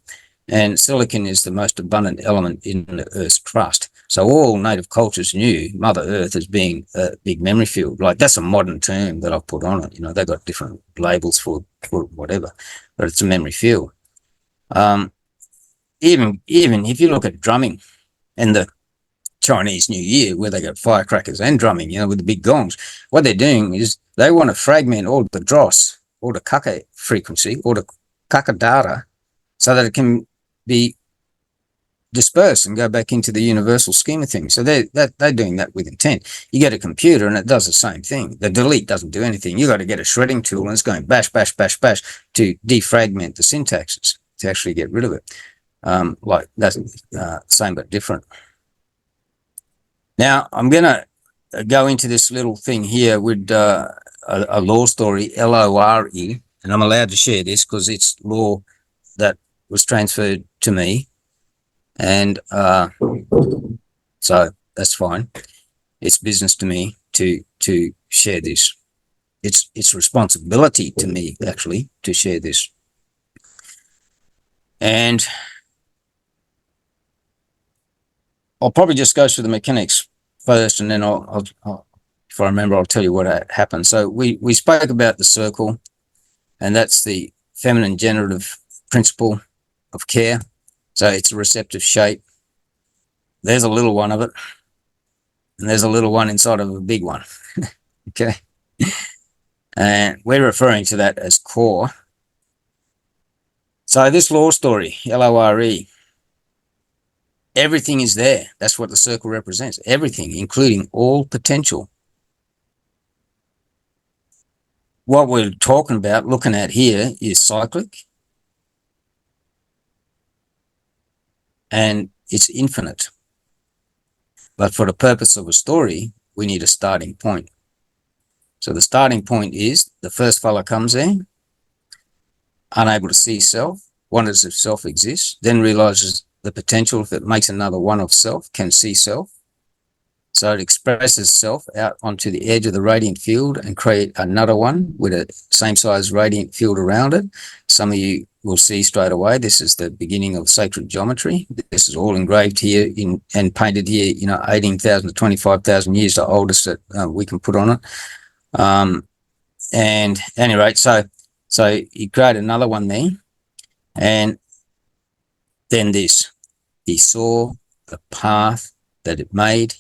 And silicon is the most abundant element in the Earth's crust. So all native cultures knew Mother Earth as being a big memory field. Like, that's a modern term that I've put on it. They've got different labels for whatever, but it's a memory field. Even if you look at drumming and the Chinese New Year, where they got firecrackers and drumming, with the big gongs, what they're doing is they want to fragment all the dross, all the kaka frequency, all the kaka data, so that it can be dispersed and go back into the universal scheme of things. So they're doing that with intent. You get a computer and it does the same thing. The delete doesn't do anything. You got to get a shredding tool, and it's going bash, bash, bash, bash to defragment the syntaxes, to actually get rid of it. Like that's same but different. Now I'm going to go into this little thing here with a law story, LORE, and I'm allowed to share this because it's law that was transferred to me, and so that's fine. It's business to me to share this. It's responsibility to me, actually, to share this. And I'll probably just go through the mechanics first, and then I'll if I remember, I'll tell you what happened. So we spoke about the circle, and that's the feminine generative principle of care. So it's a receptive shape. There's a little one of it, and there's a little one inside of a big one. Okay. And we're referring to that as core. So this law story, LORE, everything is there. That's what the circle represents. Everything, including all potential. What we're talking about, looking at here, is cyclic, and it's infinite. But for the purpose of a story, we need a starting point. So the starting point is the first fella comes in, unable to see self, wonders if self exists, then realizes the potential if it makes another one of self, can see self. So it expresses self out onto the edge of the radiant field and create another one with a same size radiant field around it. Some of you will see straight away, this is the beginning of sacred geometry. This is all engraved here and painted here, 18,000 to 25,000 years, the oldest that we can put on it. And at any rate, so you create another one there, and then this, he saw the path that it made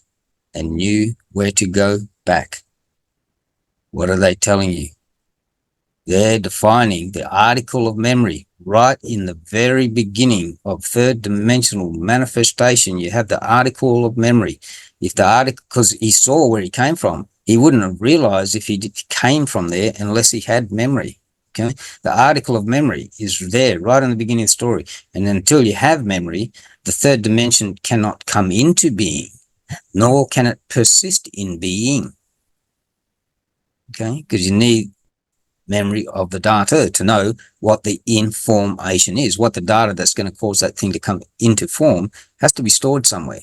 and knew where to go back. What are they telling you? They're defining the article of memory right in the very beginning of third dimensional manifestation. You have the article of memory. If the article, because he saw where he came from, he wouldn't have realized if he came from there unless he had memory. Okay, the article of memory is there right in the beginning of the story, and until you have memory, the third dimension cannot come into being, nor can it persist in being. Okay, because you need memory of the data to know what the information is. What the data that's going to cause that thing to come into form has to be stored somewhere.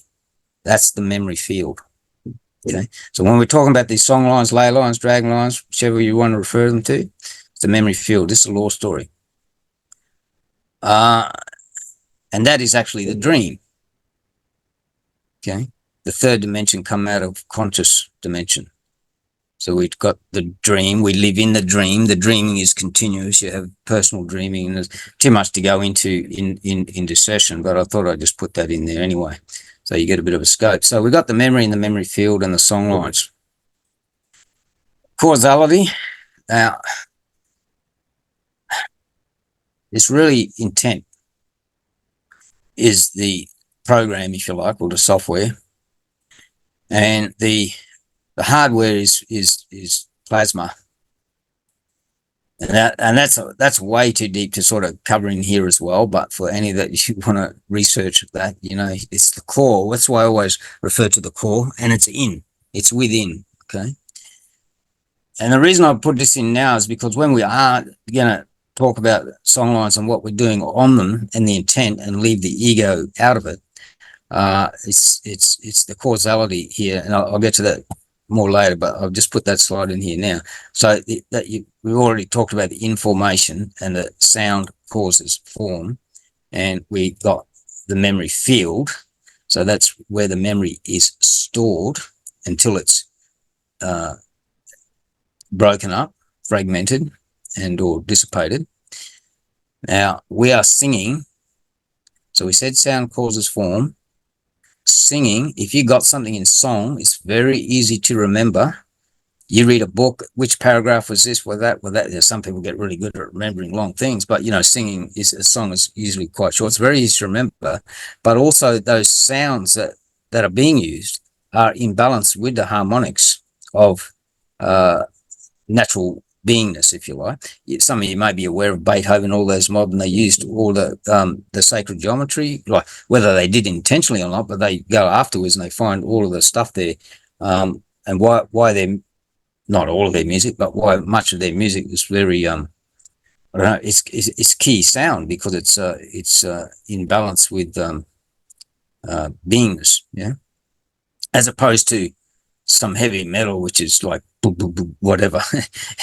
That's the memory field. Okay, so when we're talking about these song lines, ley lines, dragon lines, whichever you want to refer them to, it's the memory field. This is a law story. And that is actually the dream. Okay, the third dimension come out of conscious dimension. So we've got the dream, we live in the dream. The dreaming is continuous. You have personal dreaming, and there's too much to go into in this session, but I thought I'd just put that in there anyway, so you get a bit of a scope. So we've got the memory in the memory field and the song lines. Causality. Now, it's really intent is the program, if you like, or the software, and the hardware is plasma, and that's way too deep to sort of cover in here as well. But for any that you want to research that, it's the core. That's why I always refer to the core, and it's within. Okay, and the reason I put this in now is because when we are gonna talk about song lines and what we're doing on them and the intent, and leave the ego out of it, it's the causality here, and I'll get to that more later, but I'll just put that slide in here now. So we've already talked about the information and the sound causes form, and we got the memory field. So that's where the memory is stored until it's broken up, fragmented, and or dissipated. Now we are singing. So we said sound causes form. Singing, if you got something in song, it's very easy to remember. You read a book, which paragraph was this, was that? There's some people get really good at remembering long things, but singing is a song is usually quite short. It's very easy to remember, but also those sounds that are being used are in balance with the harmonics of natural beingness, if you like. Some of you may be aware of Beethoven, all those modern, they used all the sacred geometry, like whether they did intentionally or not, but they go afterwards and they find all of the stuff there, and why they're not all of their music, but why much of their music is very I don't know, it's key sound, because it's in balance with beingness, as opposed to some heavy metal, which is like boop, boop, boop, whatever,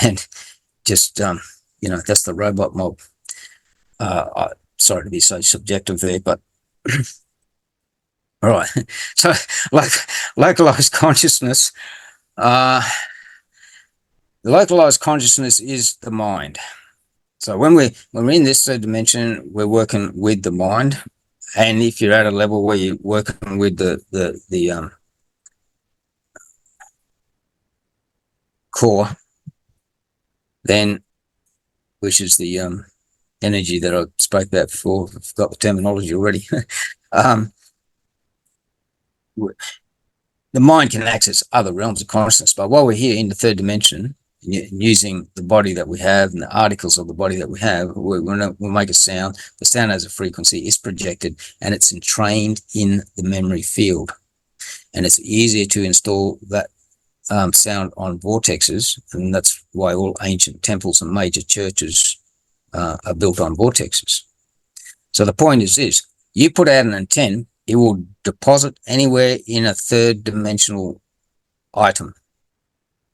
and just that's the robot mob. Sorry to be so subjective there, but all right. So, like localized consciousness, localized consciousness is the mind. So when we're in this third dimension, we're working with the mind, and if you're at a level where you're working with the core, then, which is the energy that I spoke about before, I've forgot the terminology already. The mind can access other realms of consciousness, but while we're here in the third dimension, using the body that we have and the articles of the body that we have, we'll make a sound. The sound has a frequency, it's projected, and it's entrained in the memory field. and it's easier to install that sound on vortexes, and that's why all ancient temples and major churches are built on vortexes. So the point is this: you put out an antenna, it will deposit anywhere in a third dimensional item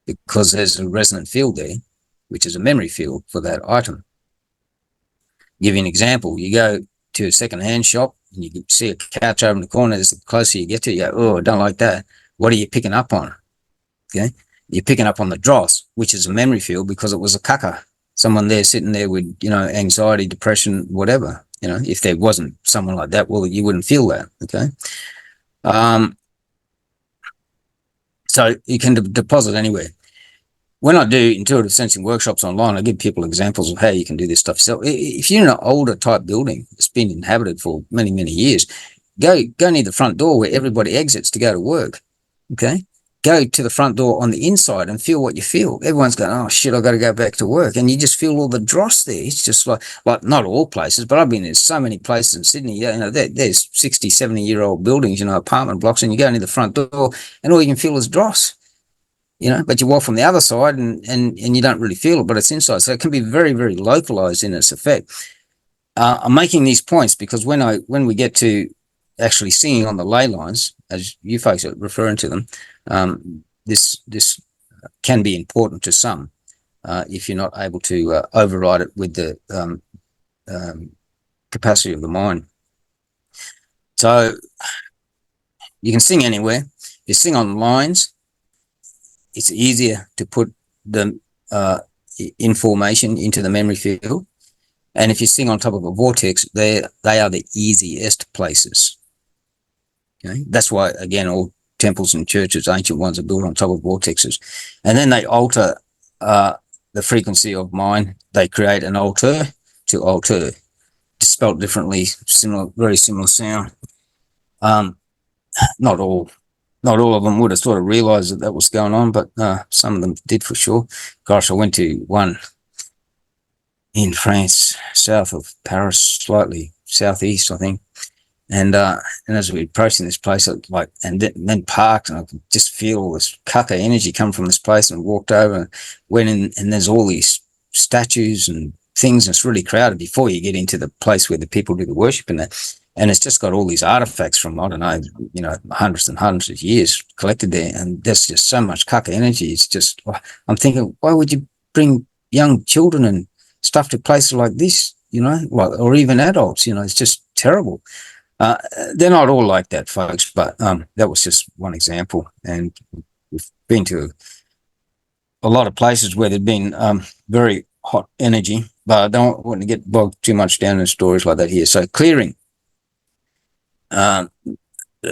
because there's a resonant field there, which is a memory field for that item. Give you an example. You go to a second-hand shop and you can see a couch over in the corner. The closer you get to it, you go, oh, I don't like that. What are you picking up on? Okay, you're picking up on the dross, which is a memory field because it was a caca. Someone there sitting there with, anxiety, depression, whatever. If there wasn't someone like that, well, you wouldn't feel that. Okay. So you can deposit anywhere. When I do intuitive sensing workshops online, I give people examples of how you can do this stuff. So if you're in an older type building that's been inhabited for many, many years, go near the front door where everybody exits to go to work. Okay. Go to the front door on the inside and feel what you feel. Everyone's going, oh shit, I've got to go back to work. And you just feel all the dross there. It's just like not all places, but I've been in so many places in Sydney, there's 60, 70-year-old buildings, apartment blocks, and you go near the front door and all you can feel is dross, but you walk from the other side and you don't really feel it, but it's inside. So it can be very, very localized in its effect. I'm making these points because when we get to actually singing on the ley lines, as you folks are referring to them, this can be important to some if you're not able to override it with the capacity of the mind. So you can sing anywhere. You sing on lines. It's easier to put the information into the memory field. And if you sing on top of a vortex, they are the easiest places. Okay? That's why, again, all temples and churches, ancient ones, are built on top of vortexes. And then they alter the frequency of mind. They create an alter to alter, spelled differently, very similar sound. Not all of them would have sort of realized that was going on, but some of them did for sure. Gosh, I went to one in France, south of Paris, slightly southeast, I think. And as we were approaching this place, then parked, and I could just feel all this caca energy come from this place, and walked over and went in, and there's all these statues and things, and it's really crowded before you get into the place where the people do the worship and that. And it's just got all these artifacts from, I don't know, hundreds and hundreds of years collected there. And there's just so much caca energy. It's just, I'm thinking, why would you bring young children and stuff to places like this, or even adults, it's just terrible. They're not all like that, folks, but that was just one example. And we've been to a lot of places where there've been very hot energy, but I don't want to get bogged too much down in stories like that here. So clearing. The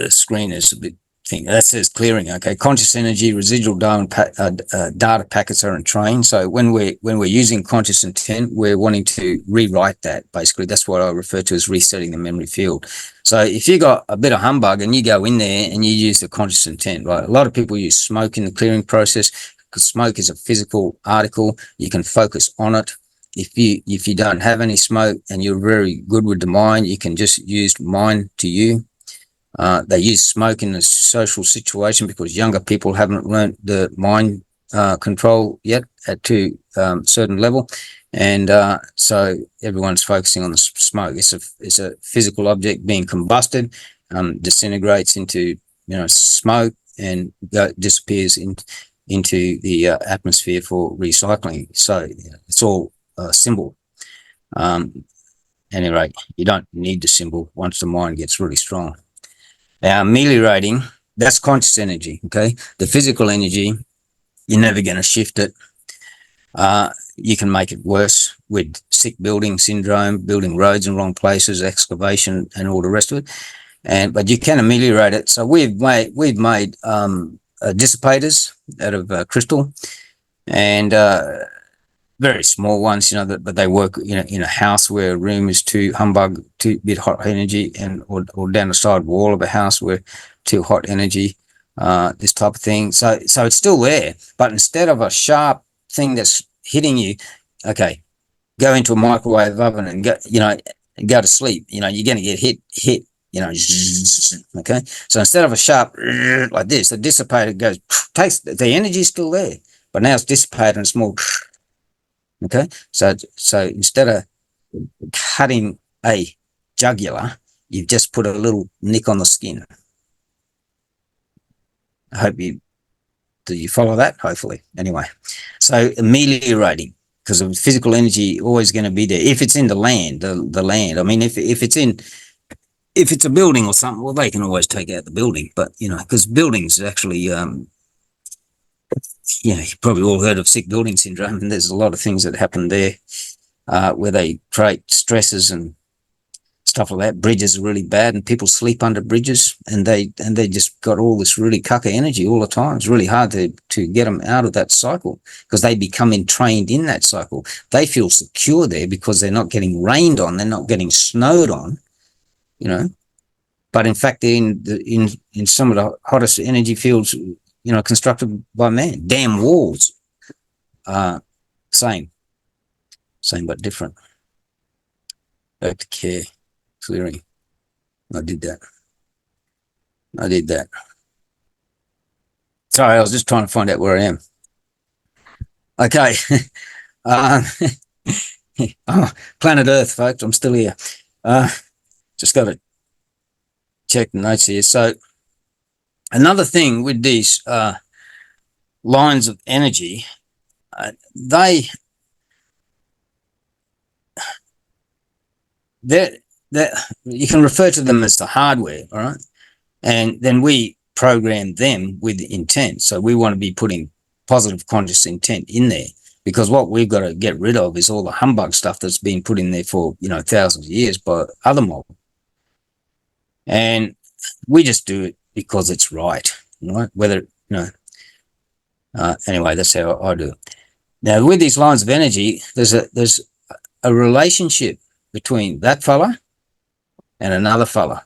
screen is a bit thing that says clearing. Okay, conscious energy, residual data packets are entrained. So when we're using conscious intent, we're wanting to rewrite that. Basically, that's what I refer to as resetting the memory field. So if you got a bit of humbug and you go in there and you use the conscious intent, right? A lot of people use smoke in the clearing process because smoke is a physical article. You can focus on it. If you don't have any smoke and you're very good with the mind, you can just use mind to you. They use smoke in a social situation because younger people haven't learned the mind control yet to a certain level, and so everyone's focusing on the smoke. It's a physical object being combusted, disintegrates into smoke, and disappears into the atmosphere for recycling. So it's all a symbol. At any rate, you don't need the symbol once the mind gets really strong. Ameliorating, that's conscious energy, okay? The physical energy, you're never going to shift it. You can make it worse with sick building syndrome, building roads in wrong places, excavation, and all the rest of it. But you can ameliorate it. So we've made dissipators out of crystal, and very small ones, but they work in a house where a room is too bit hot energy, or down the side wall of a house where too hot energy, this type of thing. So it's still there, but instead of a sharp thing that's hitting you, okay, go into a microwave oven and go to sleep. You're going to get hit, you know, okay. So instead of a sharp like this, the dissipator goes, takes the energy is still there, but now it's dissipated and it's more, okay. So instead of cutting a jugular, you've just put a little nick on the skin. I hope do you follow that? Hopefully. Anyway, so ameliorating, because of physical energy always going to be there. If it's in the land, the land. I mean, if it's a building or something, well, they can always take out the building. But, you know, because buildings actually, you know, you've probably all heard of sick building syndrome, and there's a lot of things that happen there where they create stresses and stuff like that. Bridges are really bad, and people sleep under bridges, and they just got all this really cucker energy all the time. It's really hard to get them out of that cycle, because they become entrained in that cycle. They feel secure there because they're not getting rained on, they're not getting snowed on, you know. But in fact, they're in some of the hottest energy fields, you know, constructed by man. Damn walls, same but different. Back to care. Clearing. I did that. Sorry, I was just trying to find out where I am. Okay. Oh, planet Earth, folks. I'm still here. Just got to check the notes here. So another thing with these lines of energy, that you can refer to them as the hardware, all right? And then we program them with intent. So we want to be putting positive conscious intent in there, because what we've got to get rid of is all the humbug stuff that's been put in there for, you know, thousands of years by other mob. And we just do it because it's right? Whether, you know, anyway, that's how I do it. Now, with these lines of energy, there's a relationship between that fella and another fella.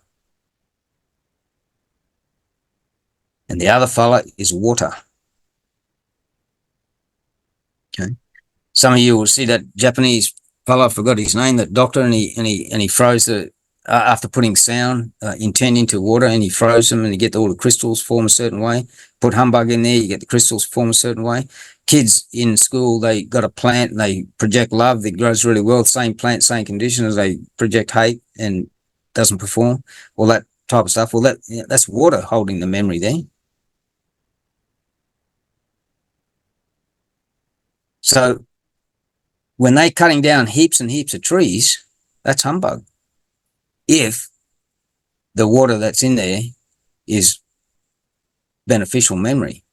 And the other fella is water. Okay. Some of you will see that Japanese fella, I forgot his name, that doctor, and he froze the, after putting sound intent into water, and he froze them, and you get all the crystals form a certain way. Put humbug in there, you get the crystals form a certain way. Kids in school, they got a plant and they project love that grows really well. Same plant, same conditions. They project hate and doesn't perform. All that type of stuff. Well, that's water holding the memory there. So when they're cutting down heaps and heaps of trees, that's humbug. If the water that's in there is beneficial memory.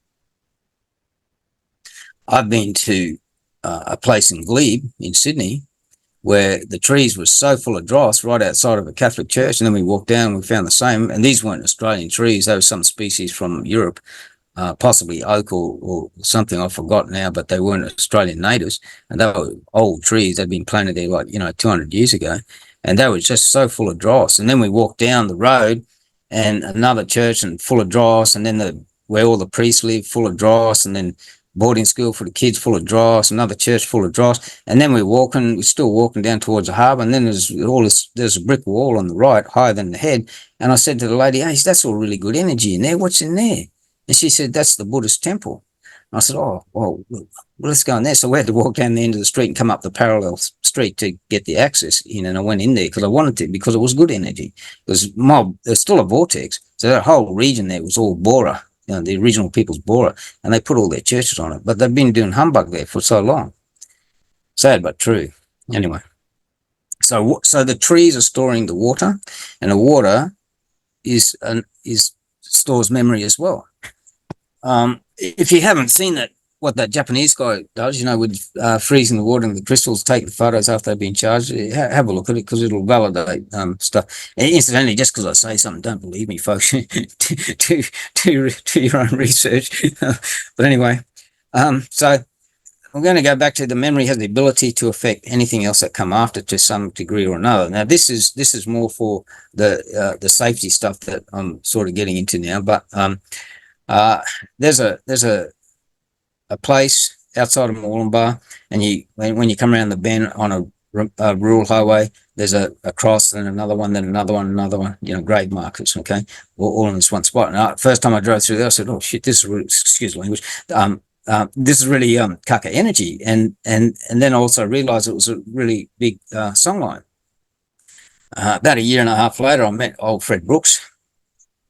I've been to a place in Glebe in Sydney where the trees were so full of dross right outside of a Catholic church, and then we walked down and we found the same, and these weren't Australian trees, they were some species from Europe, possibly oak or something, I forgot now, but they weren't Australian natives, and they were old trees. They'd been planted there like, 200 years ago, and they were just so full of dross. And then we walked down the road and another church and full of dross, and then where all the priests live, full of dross, and then boarding school for the kids full of dross, another church full of dross. And then we're still walking down towards the harbour, and then there's a brick wall on the right, higher than the head. And I said to the lady, hey, that's all really good energy in there. What's in there? And she said, that's the Buddhist temple. And I said, oh, well, let's go in there. So we had to walk down the end of the street and come up the parallel street to get the access in. And I went in there because I wanted to, because it was good energy. There's still a vortex. So that whole region there was all Bora. The original people's Bora, and they put all their churches on it, but they've been doing humbug there for so long. Sad but true. Anyway, so the trees are storing the water, and the water stores memory as well. If you haven't seen that, what that Japanese guy does, with freezing the water and the crystals, take the photos after they've been charged, have a look at it, because it'll validate stuff. And incidentally, just because I say something, don't believe me, folks. do your own research. But anyway, so I'm going to go back to the memory has the ability to affect anything else that come after to some degree or another. Now, this is more for the safety stuff that I'm sort of getting into now. But there's a place outside of Moolumbar, and when you come around the bend on a rural highway, there's a cross, then another one, then another one, another one, grave markers, okay, all in this one spot. And first time I drove through there, I said, oh shit, this is really, excuse the language, this is really kaka energy. And then I also realized it was a really big songline. About a year and a half later, I met old Fred Brooks,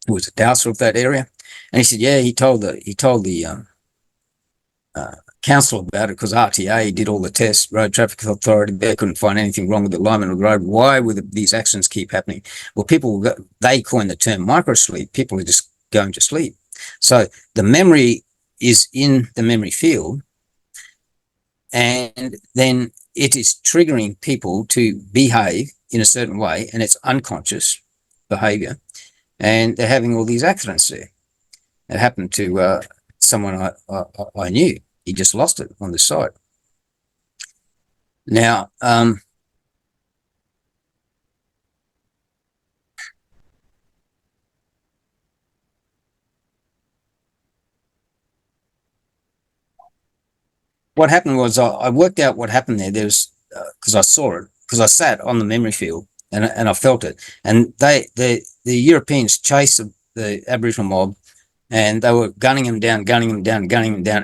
who was a dowser of that area. And he said, yeah, he told the council about it, because RTA did all the tests, Road Traffic Authority, they couldn't find anything wrong with the alignment of the road. Why would these accidents keep happening? Well, they coined the term microsleep. People are just going to sleep. So the memory is in the memory field, and then it is triggering people to behave in a certain way, and it's unconscious behavior, and they're having all these accidents there. It happened to someone I knew. He just lost it on the site. Now, what happened was I worked out what happened there. There's because I saw it, because I sat on the memory field and I felt it. And the Europeans chased the Aboriginal mob, and they were gunning them down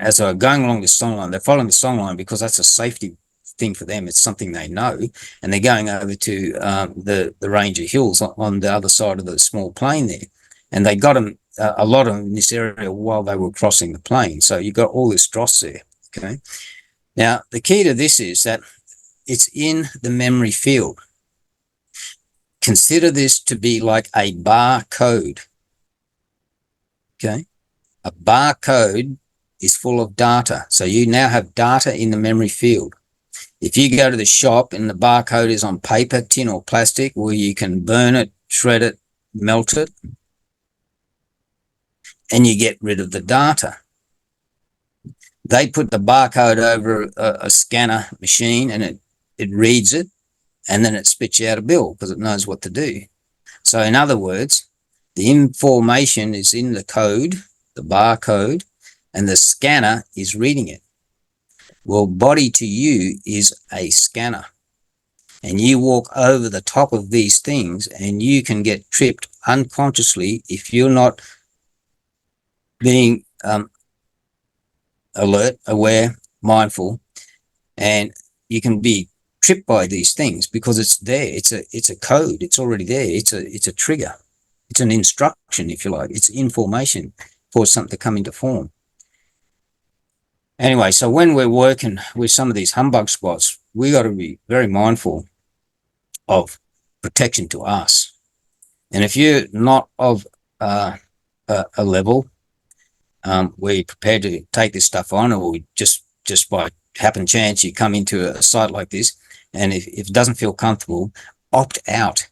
as they were going along the song line. They're following the song line because that's a safety thing for them. It's something they know, and they're going over to the range of hills on the other side of the small plain there, and they got them a lot of them in this area while they were crossing the plain. So you got all this dross there. Okay. Now the key to this is that it's in the memory field. Consider this to be like a barcode. Okay, a barcode is full of data. So you now have data in the memory field. If you go to the shop and the barcode is on paper, tin or plastic, where you can burn it, shred it, melt it, and you get rid of the data. They put the barcode over a scanner machine, and it reads it, and then it spits you out a bill because it knows what to do. So in other words, the information is in the code, the barcode, and the scanner is reading it. Well, body to you is a scanner, and you walk over the top of these things and you can get tripped unconsciously if you're not being alert, aware, mindful, and you can be tripped by these things because it's there. It's a code. It's already there. It's a trigger. It's an instruction, if you like. It's information for something to come into form. Anyway, so when we're working with some of these humbug spots, we got to be very mindful of protection to us. And if you're not of a level where you're prepared to take this stuff on, or just by happen chance you come into a site like this, and if it doesn't feel comfortable, opt out.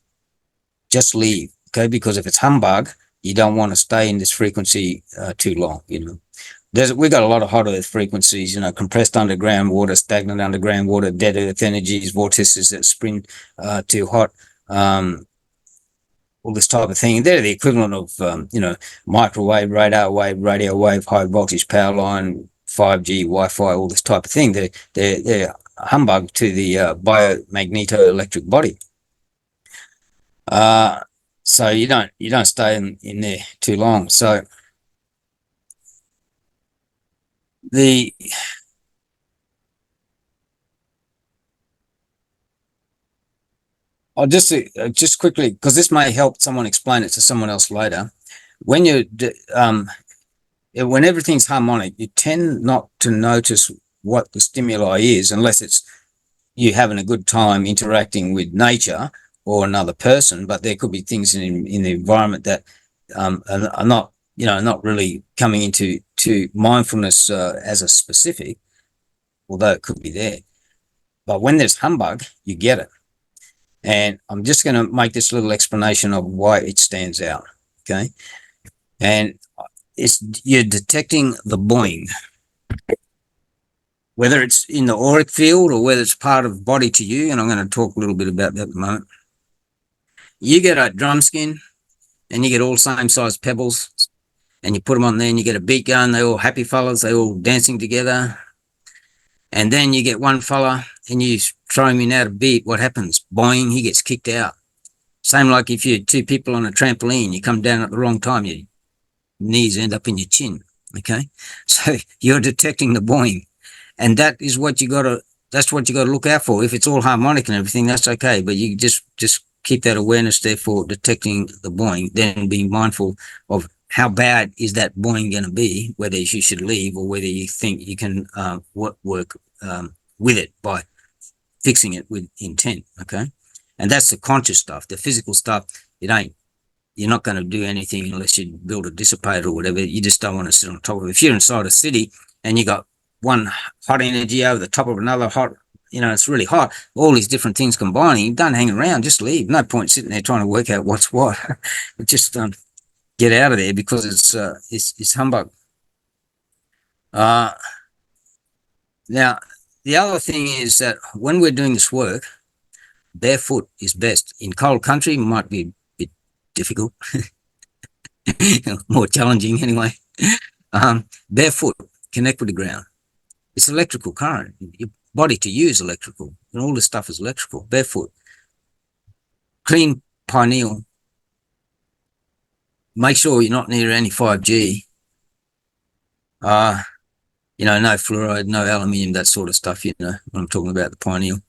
Just leave. Okay, because if it's humbug, you don't want to stay in this frequency too long. We've got a lot of hot earth frequencies, compressed underground water, stagnant underground water, dead earth energies, vortices that spin too hot, all this type of thing. They're the equivalent of, microwave, radar wave, radio wave, high voltage power line, 5G, Wi-Fi, all this type of thing. They're humbug to the biomagnetoelectric body. So you don't stay in there too long. So I'll just quickly, because this may help someone explain it to someone else later. When when everything's harmonic, you tend not to notice what the stimuli is unless it's you having a good time interacting with nature or another person. But there could be things in the environment that are not, not really coming into mindfulness as a specific, although it could be there. But when there's humbug, you get it. And I'm just going to make this little explanation of why it stands out. Okay. And you're detecting the boing, whether it's in the auric field or whether it's part of body to you. And I'm going to talk a little bit about that in a moment. You get a drum skin and you get all same size pebbles and you put them on there and you get a beat going. They're all happy fellas. They're all dancing together. And then you get one fella and you throw him in out of bed, what happens? Boing, he gets kicked out. Same like if you're two people on a trampoline, you come down at the wrong time, your knees end up in your chin. Okay. So you're detecting the boing. And that is what that's what you got to look out for. If it's all harmonic and everything, that's okay. But you just keep that awareness there for detecting the boing, then being mindful of how bad is that boing going to be, whether you should leave or whether you think you can work with it by fixing it with intent. Okay. And that's the conscious stuff. The physical stuff, you're not going to do anything unless you build a dissipator or whatever. You just don't want to sit on top of it. If you're inside a city and you got one hot energy over the top of another hot, it's really hot, all these different things combining, don't hang around, just leave. No point sitting there trying to work out what's what. Just get out of there, because it's humbug. Now, the other thing is that when we're doing this work, barefoot is best. In cold country, might be a bit difficult, more challenging anyway. Barefoot, connect with the ground. It's electrical current. Your body to use electrical, and all this stuff is electrical. Barefoot, clean pineal. Make sure you're not near any 5G. No fluoride, no aluminium, that sort of stuff. When I'm talking about the pineal.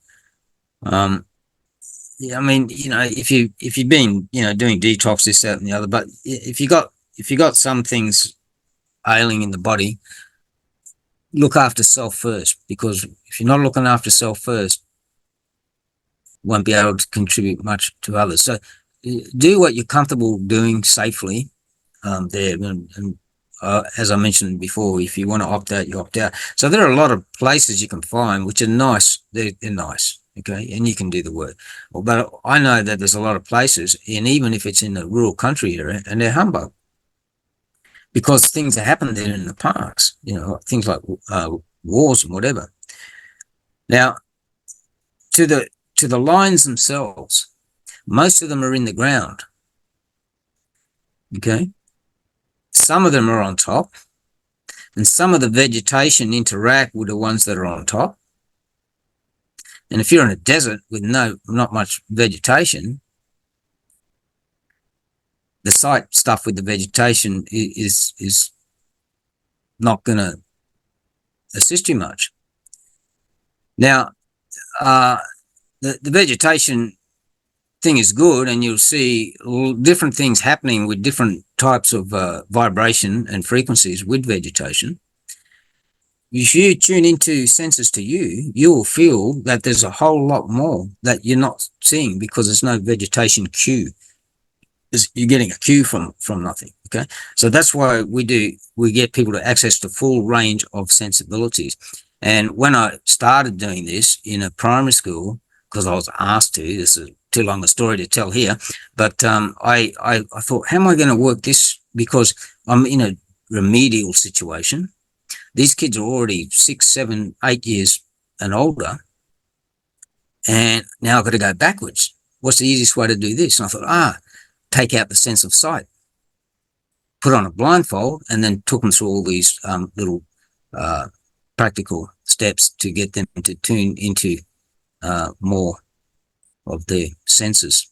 Yeah, I mean, if you've been, doing detox, this, that, and the other, but if you got some things ailing in the body, look after self first, because if you're not looking after self first, you won't be able to contribute much to others. So do what you're comfortable doing safely there. And as I mentioned before, if you want to opt out, you opt out. So there are a lot of places you can find which are nice. They're nice. Okay, and you can do the work. But I know that there's a lot of places, and even if it's in the rural country area, and they're humbug, because things that happen there in the parks, things like wars and whatever. Now, to the lines themselves, most of them are in the ground. Okay, some of them are on top, and some of the vegetation interact with the ones that are on top. And if you're in a desert with not much vegetation, the site stuff with the vegetation is not going to assist you much. Now, the vegetation thing is good, and you'll see different things happening with different types of vibration and frequencies with vegetation. If you tune into senses to you will feel that there's a whole lot more that you're not seeing, because there's no vegetation cue. You're getting a cue from nothing. Okay. So that's why we get people to access the full range of sensibilities. And when I started doing this in a primary school, because I was asked to, this is too long a story to tell here, but I thought, how am I going to work this? Because I'm in a remedial situation. These kids are already 6, 7, 8 years and older, and now I've got to go backwards. What's the easiest way to do this? And I thought, take out the sense of sight, put on a blindfold, and then took them through all these little practical steps to get them to tune into more of their senses.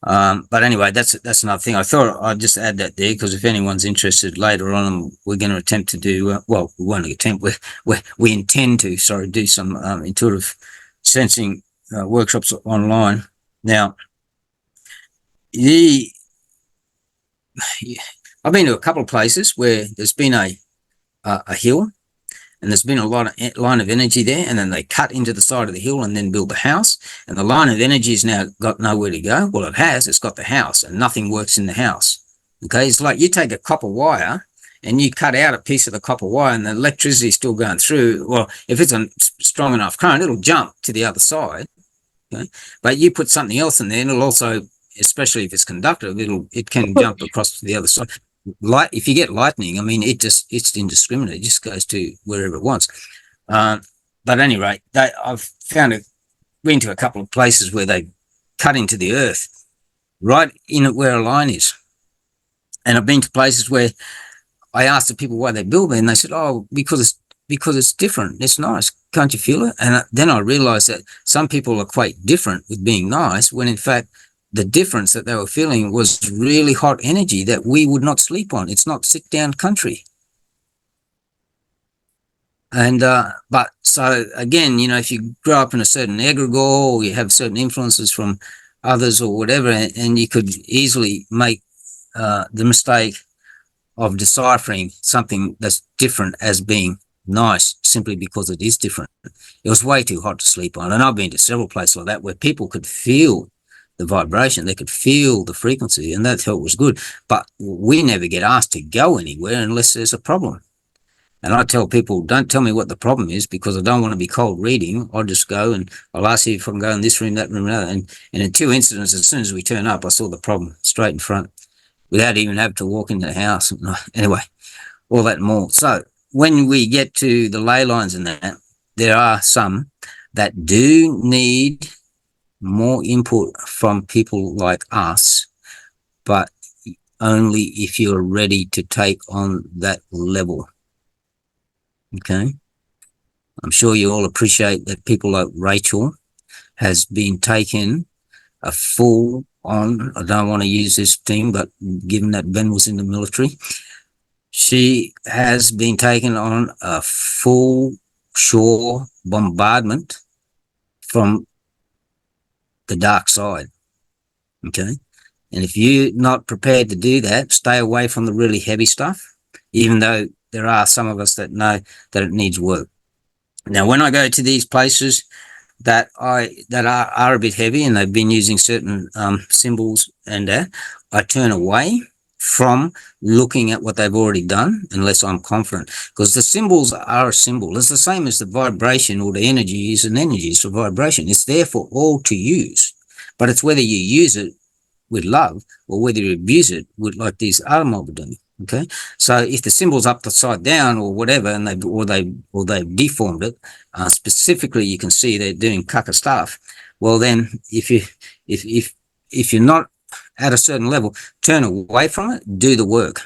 But anyway, that's another thing. I thought I'd just add that there, because if anyone's interested later on, we're going to attempt to do, we won't attempt, we intend to, do some intuitive sensing workshops online. Now, I've been to a couple of places where there's been a hill, and there's been a line of energy there, and then they cut into the side of the hill and then build the house, and the line of energy has now got nowhere to go. Well, it's got the house, and nothing works in the house. Okay, it's like you take a copper wire and you cut out a piece of the copper wire, and the electricity is still going through. Well, if it's a strong enough current, it'll jump to the other side. Okay, but you put something else in there, and it'll also, especially if it's conductive, it can jump across to the other side. If you get lightning, I mean, it's indiscriminate. It just goes to wherever it wants. But at any rate, I've been to a couple of places where they cut into the earth right in it where a line is. And I've been to places where I asked the people why they build there, and they said, because because it's different. It's nice. Can't you feel it? And then I realized that some people equate different with being nice, when in fact, the difference that they were feeling was really hot energy that we would not sleep on. It's not sit down country. And, but so again, you know, if you grow up in a certain egregore, or you have certain influences from others or whatever, and you could easily make the mistake of deciphering something that's different as being nice simply because it is different. It was way too hot to sleep on. And I've been to several places like that where people could feel the vibration, they could feel the frequency, and that felt was good. But we never get asked to go anywhere unless there's a problem. And I tell people, don't tell me what the problem is, because I don't want to be cold reading. I'll just go and I'll ask you if I can go in this room, that room, and that. And in 2 incidents, as soon as we turn up, I saw the problem straight in front without even having to walk into the house. Anyway, all that and more. So when we get to the ley lines and that, there are some that do need more input from people like us, but only if you're ready to take on that level. Okay. I'm sure you all appreciate that people like Rachel has been taken a full on, I don't want to use this thing, but given that Ben was in the military, she has been taken on a full shore bombardment from the dark side. Okay. And if you're not prepared to do that, stay away from the really heavy stuff, even though there are some of us that know that it needs work. Now, when I go to these places that are a bit heavy and they've been using certain symbols and that, I turn away from looking at what they've already done unless I'm confident, because the symbols are a symbol. It's the same as the vibration, or the energy is an energy. It's a vibration. It's there for all to use, but it's whether you use it with love or whether you abuse it with, like these other mob are doing. Okay, so if the symbol's upside down or whatever, and they've deformed it, specifically, you can see they're doing cucker stuff. Well, then if you're not at a certain level, turn away from it. Do the work.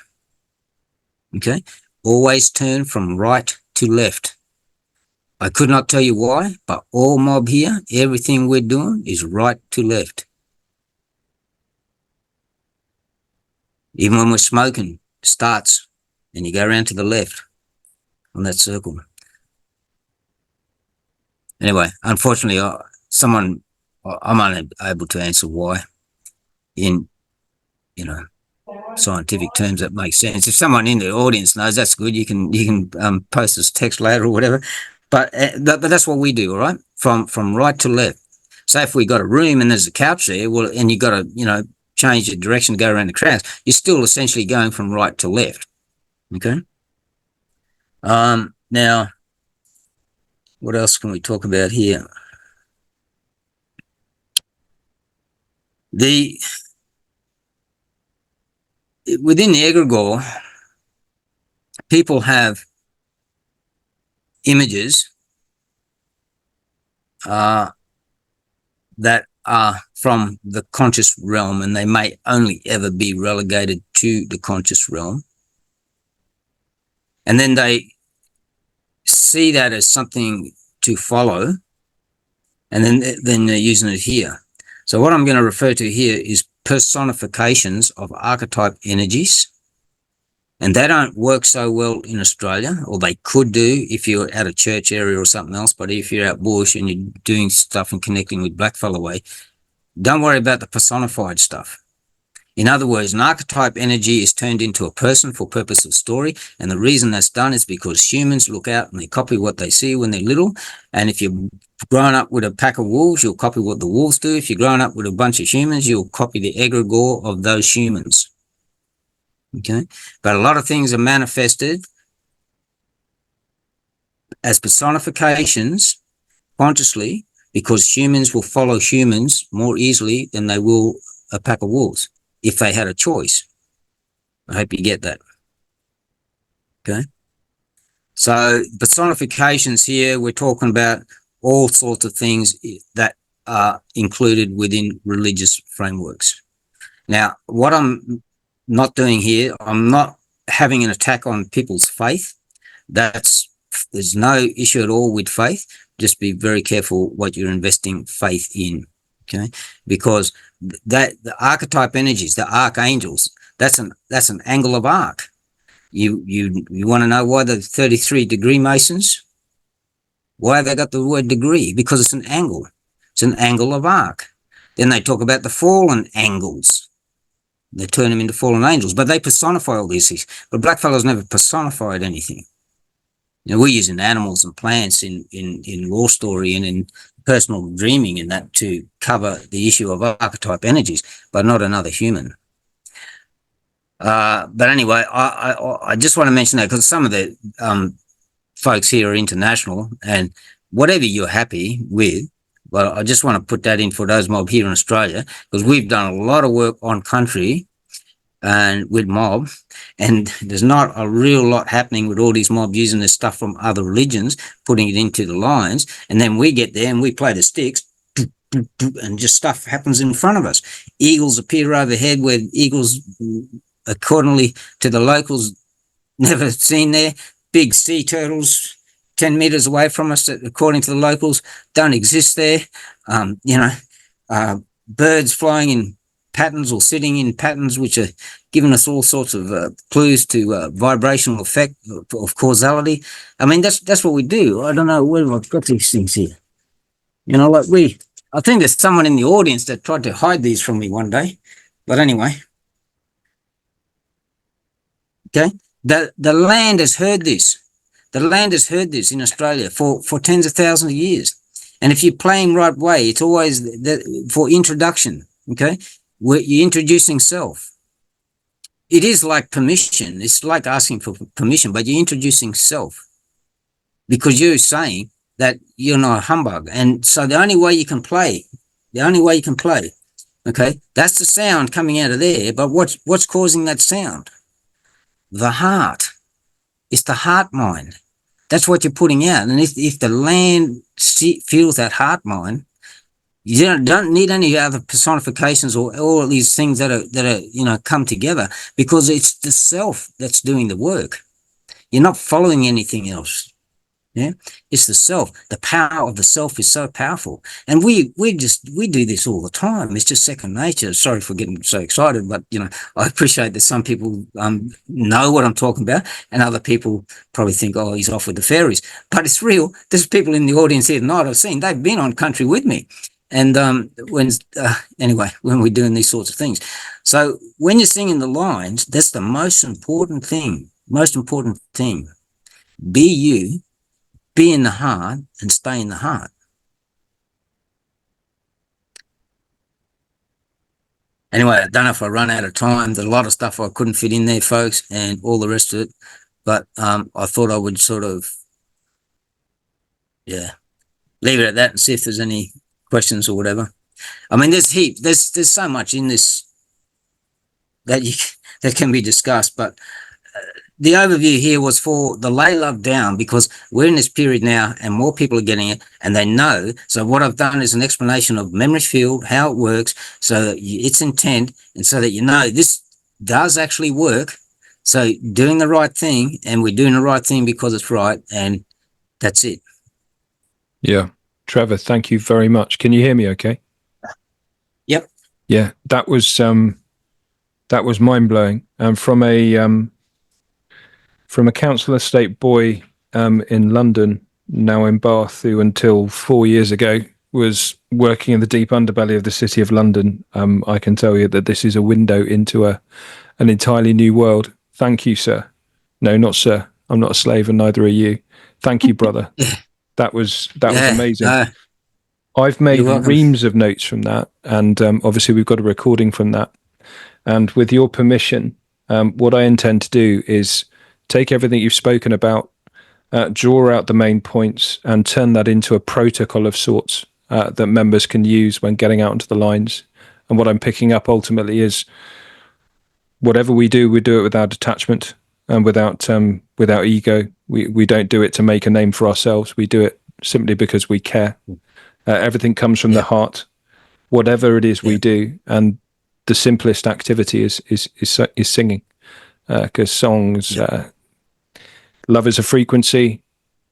Okay, always turn from right to left. I could not tell you why, but all mob here, everything we're doing is right to left. Even when we're smoking, starts and you go around to the left on that circle. Anyway, unfortunately, I'm unable to answer why in, scientific terms that makes sense. If someone in the audience knows, that's good. You can post this text later or whatever. But that's what we do, all right? From right to left. So if we got a room and there's a couch there, well, and you got to, change your direction to go around the crowds, you're still essentially going from right to left. Okay. Now, what else can we talk about here? Within the egregore, people have images that are from the conscious realm, and they may only ever be relegated to the conscious realm. And then they see that as something to follow, and then they're using it here. So what I'm going to refer to here is personifications of archetype energies. And they don't work so well in Australia, or they could do if you're at a church area or something else. But if you're out bush and you're doing stuff and connecting with Blackfellow Way, don't worry about the personified stuff. In other words, an archetype energy is turned into a person for purpose of story. And the reason that's done is because humans look out and they copy what they see when they're little. And if you're growing up with a pack of wolves, you'll copy what the wolves do. If you're growing up with a bunch of humans, you'll copy the egregore of those humans. Okay, but a lot of things are manifested as personifications consciously because humans will follow humans more easily than they will a pack of wolves if they had a choice. I hope you get that. Okay, so personifications here, we're talking about all sorts of things that are included within religious frameworks. Now, what I'm not doing here, I'm not having an attack on people's faith. That's there's no issue at all with faith. Just be very careful what you're investing faith in. Okay, because that the archetype energies, the archangels, that's an angle of arc. You want to know why the 33-degree Masons? Why have they got the word degree? Because it's an angle. It's an angle of arc. Then they talk about the fallen angles. They turn them into fallen angels, but they personify all these things. But blackfellows never personified anything. You know, we're using animals and plants in war story and in personal dreaming and that to cover the issue of archetype energies, but not another human. But anyway, I just want to mention that because some of the folks here are international, and whatever you're happy with, but I just want to put that in for those mob here in Australia, because we've done a lot of work on country and with mob, and there's not a real lot happening with all these mob using this stuff from other religions, putting it into the lines, and then we get there and we play the sticks, and just stuff happens in front of us. Eagles appear overhead where eagles, accordingly to the locals, never seen there. Big sea turtles 10 meters away from us, according to the locals, don't exist there. Birds flying in patterns or sitting in patterns, which are giving us all sorts of clues to vibrational effect of causality. I mean, that's what we do. I don't know where I've got these things here. You know, like I think there's someone in the audience that tried to hide these from me one day. But anyway. Okay. The land has heard this. The land has heard this in Australia for tens of thousands of years. And if you're playing right way, it's always for introduction. Okay. Where you're introducing self. It is like permission. It's like asking for permission, but you're introducing self because you're saying that you're not a humbug. And so the only way you can play, okay, that's the sound coming out of there. But what's causing that sound? The heart. It's the heart mind. That's what you're putting out. And if the land feels that heart mind, you don't need any other personifications or all these things that are come together, because it's the self that's doing the work. You're not following anything else. Yeah, it's the self. The power of the self is so powerful, and we do this all the time. It's just second nature. Sorry for getting so excited, but I appreciate that some people know what I'm talking about, and other people probably think, oh, he's off with the fairies. But it's real. There's people in the audience here tonight I've seen. They've been on country with me, and when we're doing these sorts of things. So when you're singing the lines, that's the most important thing. Be you. Be in the heart and stay in the heart. Anyway, I don't know if I run out of time. There's a lot of stuff I couldn't fit in there, folks, and all the rest of it. But I thought I would sort of, leave it at that and see if there's any questions or whatever. I mean, there's so much in this that can be discussed, but the overview here was for the lay love down, because we're in this period now and more people are getting it and they know. So what I've done is an explanation of memory field, how it works, so that its intent, and so that this does actually work. So doing the right thing, and we're doing the right thing because it's right, and that's it. Yeah. Trevor, thank you very much. Can you hear me okay? Yep. Yeah, that was mind-blowing. From a council estate boy in London, now in Bath, who until 4 years ago was working in the deep underbelly of the city of London, I can tell you that this is a window into an entirely new world. Thank you, sir. No, not sir. I'm not a slave, and neither are you. Thank you, brother. That was amazing. I've made reams of notes from that, and obviously we've got a recording from that. And with your permission, what I intend to do is take everything you've spoken about, draw out the main points, and turn that into a protocol of sorts that members can use when getting out onto the lines. And what I'm picking up ultimately is whatever we do it without attachment and without ego. We don't do it to make a name for ourselves. We do it simply because we care. Everything comes from the heart, whatever it is we do. And the simplest activity is singing, because songs, love is a frequency,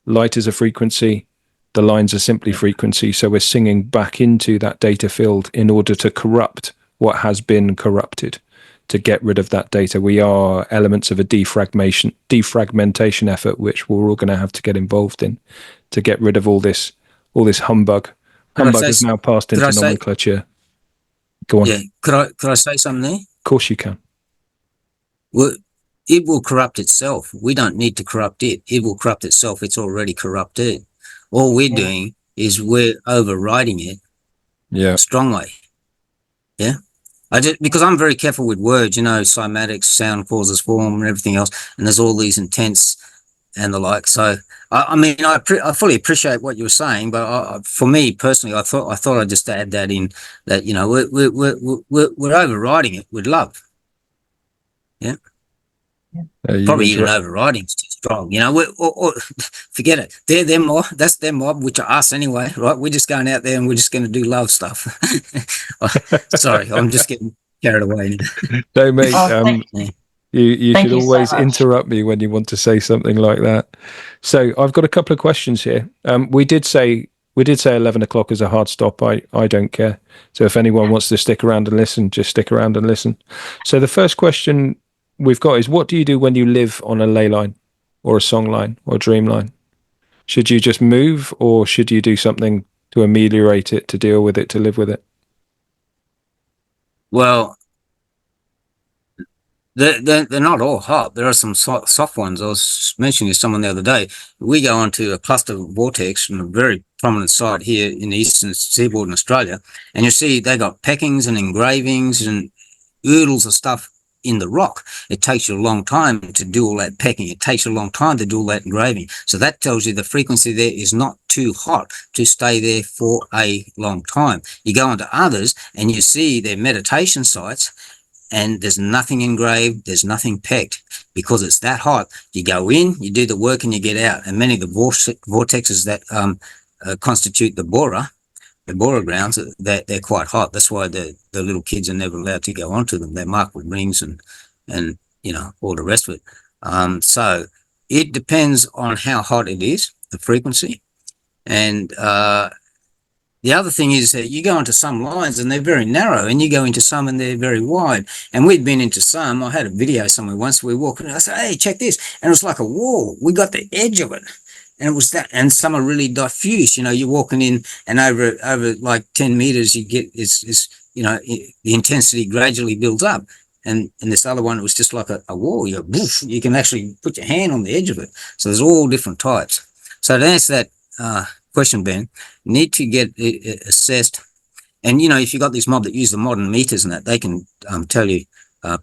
Light is a frequency. The lines are simply frequency. So we're singing back into that data field in order to corrupt what has been corrupted, to get rid of that data. We are elements of a defragmentation effort, which we're all going to have to get involved in to get rid of all this humbug. Humbug is now passed into nomenclature. Go on. Yeah. Could I say something there? Of course you can. Well, it will corrupt itself. We don't need to corrupt it. It will corrupt itself. It's already corrupted. All we're doing is we're overriding it strongly. Yeah. Because I'm very careful with words, cymatics, sound causes form and everything else. And there's all these intents and the like. So, I fully appreciate what you were saying, but for me personally, I thought I'd just add that in, that, we're overriding it with love. Yeah. Probably even overriding is too strong. Or forget it. They're their mob. That's their mob, which are us anyway, right? We're just going out there and we're just going to do love stuff. Sorry, I'm just getting carried away. No, mate. You should always interrupt me when you want to say something like that. So I've got a couple of questions here. We did say 11 o'clock is a hard stop. I don't care. So if anyone wants to stick around and listen, just stick around and listen. So the first question we've got is, what do you do when you live on a ley line or a song line or a dream line? Should you just move, or should you do something to ameliorate it, to deal with it, to live with it? Well, they're not all hot. There are some soft ones. I was mentioning to someone the other day. We go onto a cluster vortex from a very prominent site here in the eastern seaboard in Australia, and you see they got peckings and engravings and oodles of stuff in the rock. It takes you a long time to do all that pecking. It takes you a long time to do all that engraving. So that tells you the frequency there is not too hot to stay there for a long time. You go onto others and you see their meditation sites, and there's nothing engraved, there's nothing pecked, because it's that hot. You go in, you do the work, and you get out. And many of the vortexes that constitute the Bora grounds, they're quite hot. That's why the little kids are never allowed to go onto them. They're marked with rings and all the rest of it. So it depends on how hot it is, the frequency. And the other thing is that you go into some lines and they're very narrow, and you go into some and they're very wide. And we'd been into some. I had a video somewhere once. We were walking, and I said, "Hey, check this!" And it was like a wall. We got the edge of it. And it was that, and some are really diffuse. You're walking in, and over like 10 meters, you get the intensity gradually builds up. And this other one, it was just like a wall. You can actually put your hand on the edge of it. So there's all different types. So to answer that question, Ben, need to get it assessed. And if you've got this mob that use the modern meters and that, they can tell you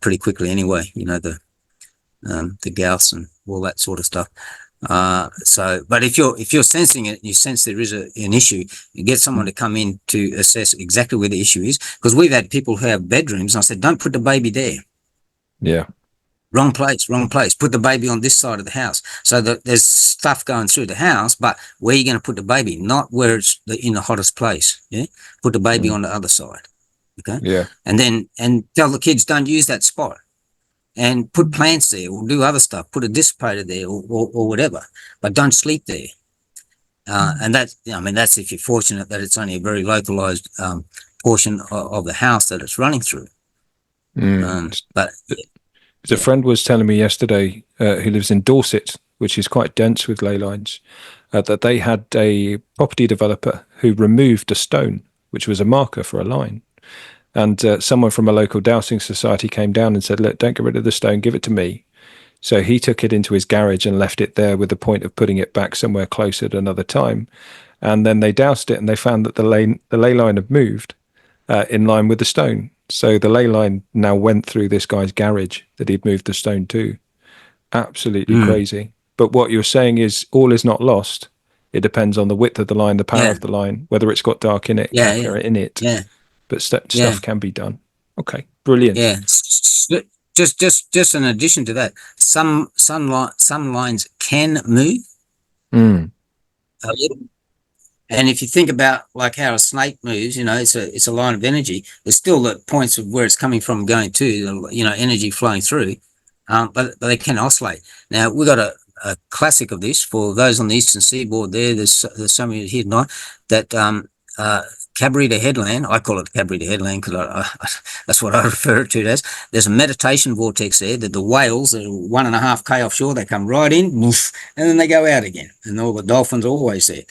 pretty quickly anyway. The Gauss and all that sort of stuff. But if you're sensing it, you sense there is an issue, you get someone to come in to assess exactly where the issue is. Because we've had people who have bedrooms, and I said, don't put the baby there. Yeah. Wrong place. Put the baby on this side of the house. So that there's stuff going through the house, but where are you going to put the baby? Not where it's in the hottest place. Yeah. Put the baby on the other side. Okay. Yeah. And tell the kids, don't use that spot. And put plants there, or do other stuff. Put a dissipator there, or whatever. But don't sleep there. And that's if you're fortunate that it's only a very localized portion of the house that it's running through. But a friend was telling me yesterday, who lives in Dorset, which is quite dense with ley lines, that they had a property developer who removed a stone, which was a marker for a line. And someone from a local dowsing society came down and said, look, don't get rid of the stone, give it to me. So he took it into his garage and left it there with the point of putting it back somewhere closer at another time. And then they doused it, and they found that the ley line had moved in line with the stone. So the ley line now went through this guy's garage that he'd moved the stone to. Absolutely crazy. But what you're saying is all is not lost. It depends on the width of the line, the power of the line, whether it's got dark in it, in it. Yeah. But stuff can be done. Okay, brilliant. Yeah, just in addition to that, some lines can move a little. And if you think about like how a snake moves, it's a line of energy. There's still the points of where it's coming from, going to, energy flowing through. But they can oscillate. Now we've got a classic of this for those on the eastern seaboard. There's some of you here tonight that Cabrita Headland, I call it Cabrita Headland because that's what I refer to it as. There's a meditation vortex there that the whales are 1.5 K offshore. They come right in, woof, and then they go out again. And all the dolphins are always there.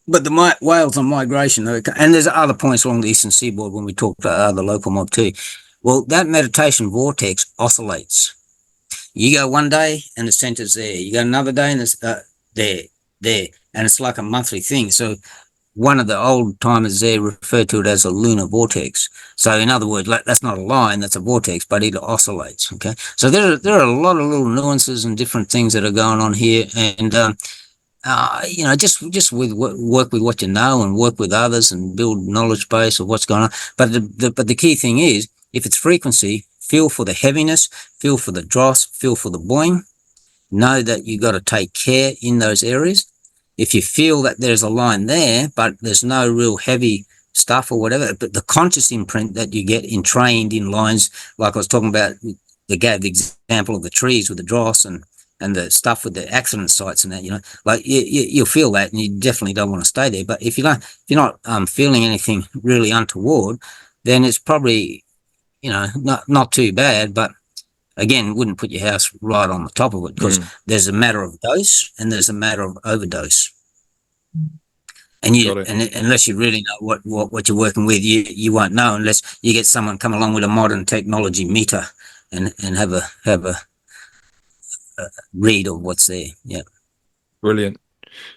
But the whales on migration, and there's other points along the eastern seaboard when we talk to the local mob too. Well, that meditation vortex oscillates. You go one day and the center's there. You go another day and it's there. And it's like a monthly thing. So one of the old timers there referred to it as a lunar vortex. So in other words, that's not a line, that's a vortex, but it oscillates. Okay. So there are a lot of little nuances and different things that are going on here. And, just work with what you know and work with others and build knowledge base of what's going on. But the key thing is, if it's frequency, feel for the heaviness, feel for the dross, feel for the boing. Know that you got to take care in those areas. If you feel that there's a line there, but there's no real heavy stuff or whatever, but the conscious imprint that you get entrained in lines, like I was talking about, they gave the example of the trees with the dross and the stuff with the accident sites and that, like you'll feel that, and you definitely don't want to stay there. But if you're not feeling anything really untoward, then it's probably, not too bad. But again, wouldn't put your house right on the top of it, because there's a matter of dose and there's a matter of overdose. And unless you really know what you're working with, you won't know unless you get someone come along with a modern technology meter and have a read of what's there. Yeah. Brilliant.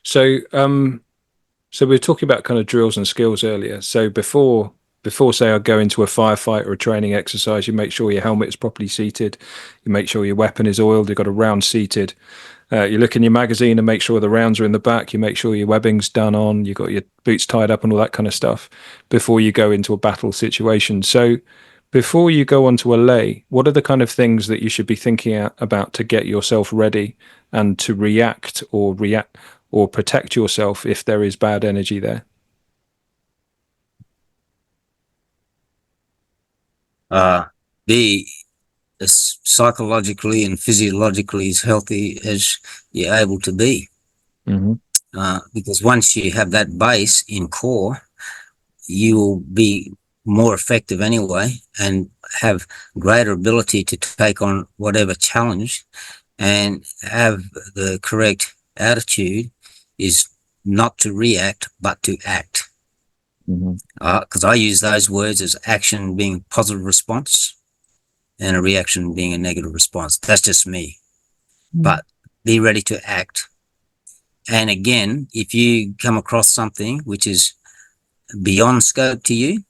So we were talking about kind of drills and skills earlier. So before say I go into a firefight or a training exercise, you make sure your helmet is properly seated, you make sure your weapon is oiled, you've got a round seated, you look in your magazine and make sure the rounds are in the back, you make sure your webbing's done on, you've got your boots tied up and all that kind of stuff before you go into a battle situation. So before you go onto a lay, what are the kind of things that you should be thinking about to get yourself ready and to react or protect yourself if there is bad energy there? Be as psychologically and physiologically as healthy as you're able to be. Because once you have that base in core, you will be more effective anyway and have greater ability to take on whatever challenge, and have the correct attitude is not to react but to act. Because I use those words as action being a positive response and a reaction being a negative response. That's just me. But be ready to act. And again, if you come across something which is beyond scope to you,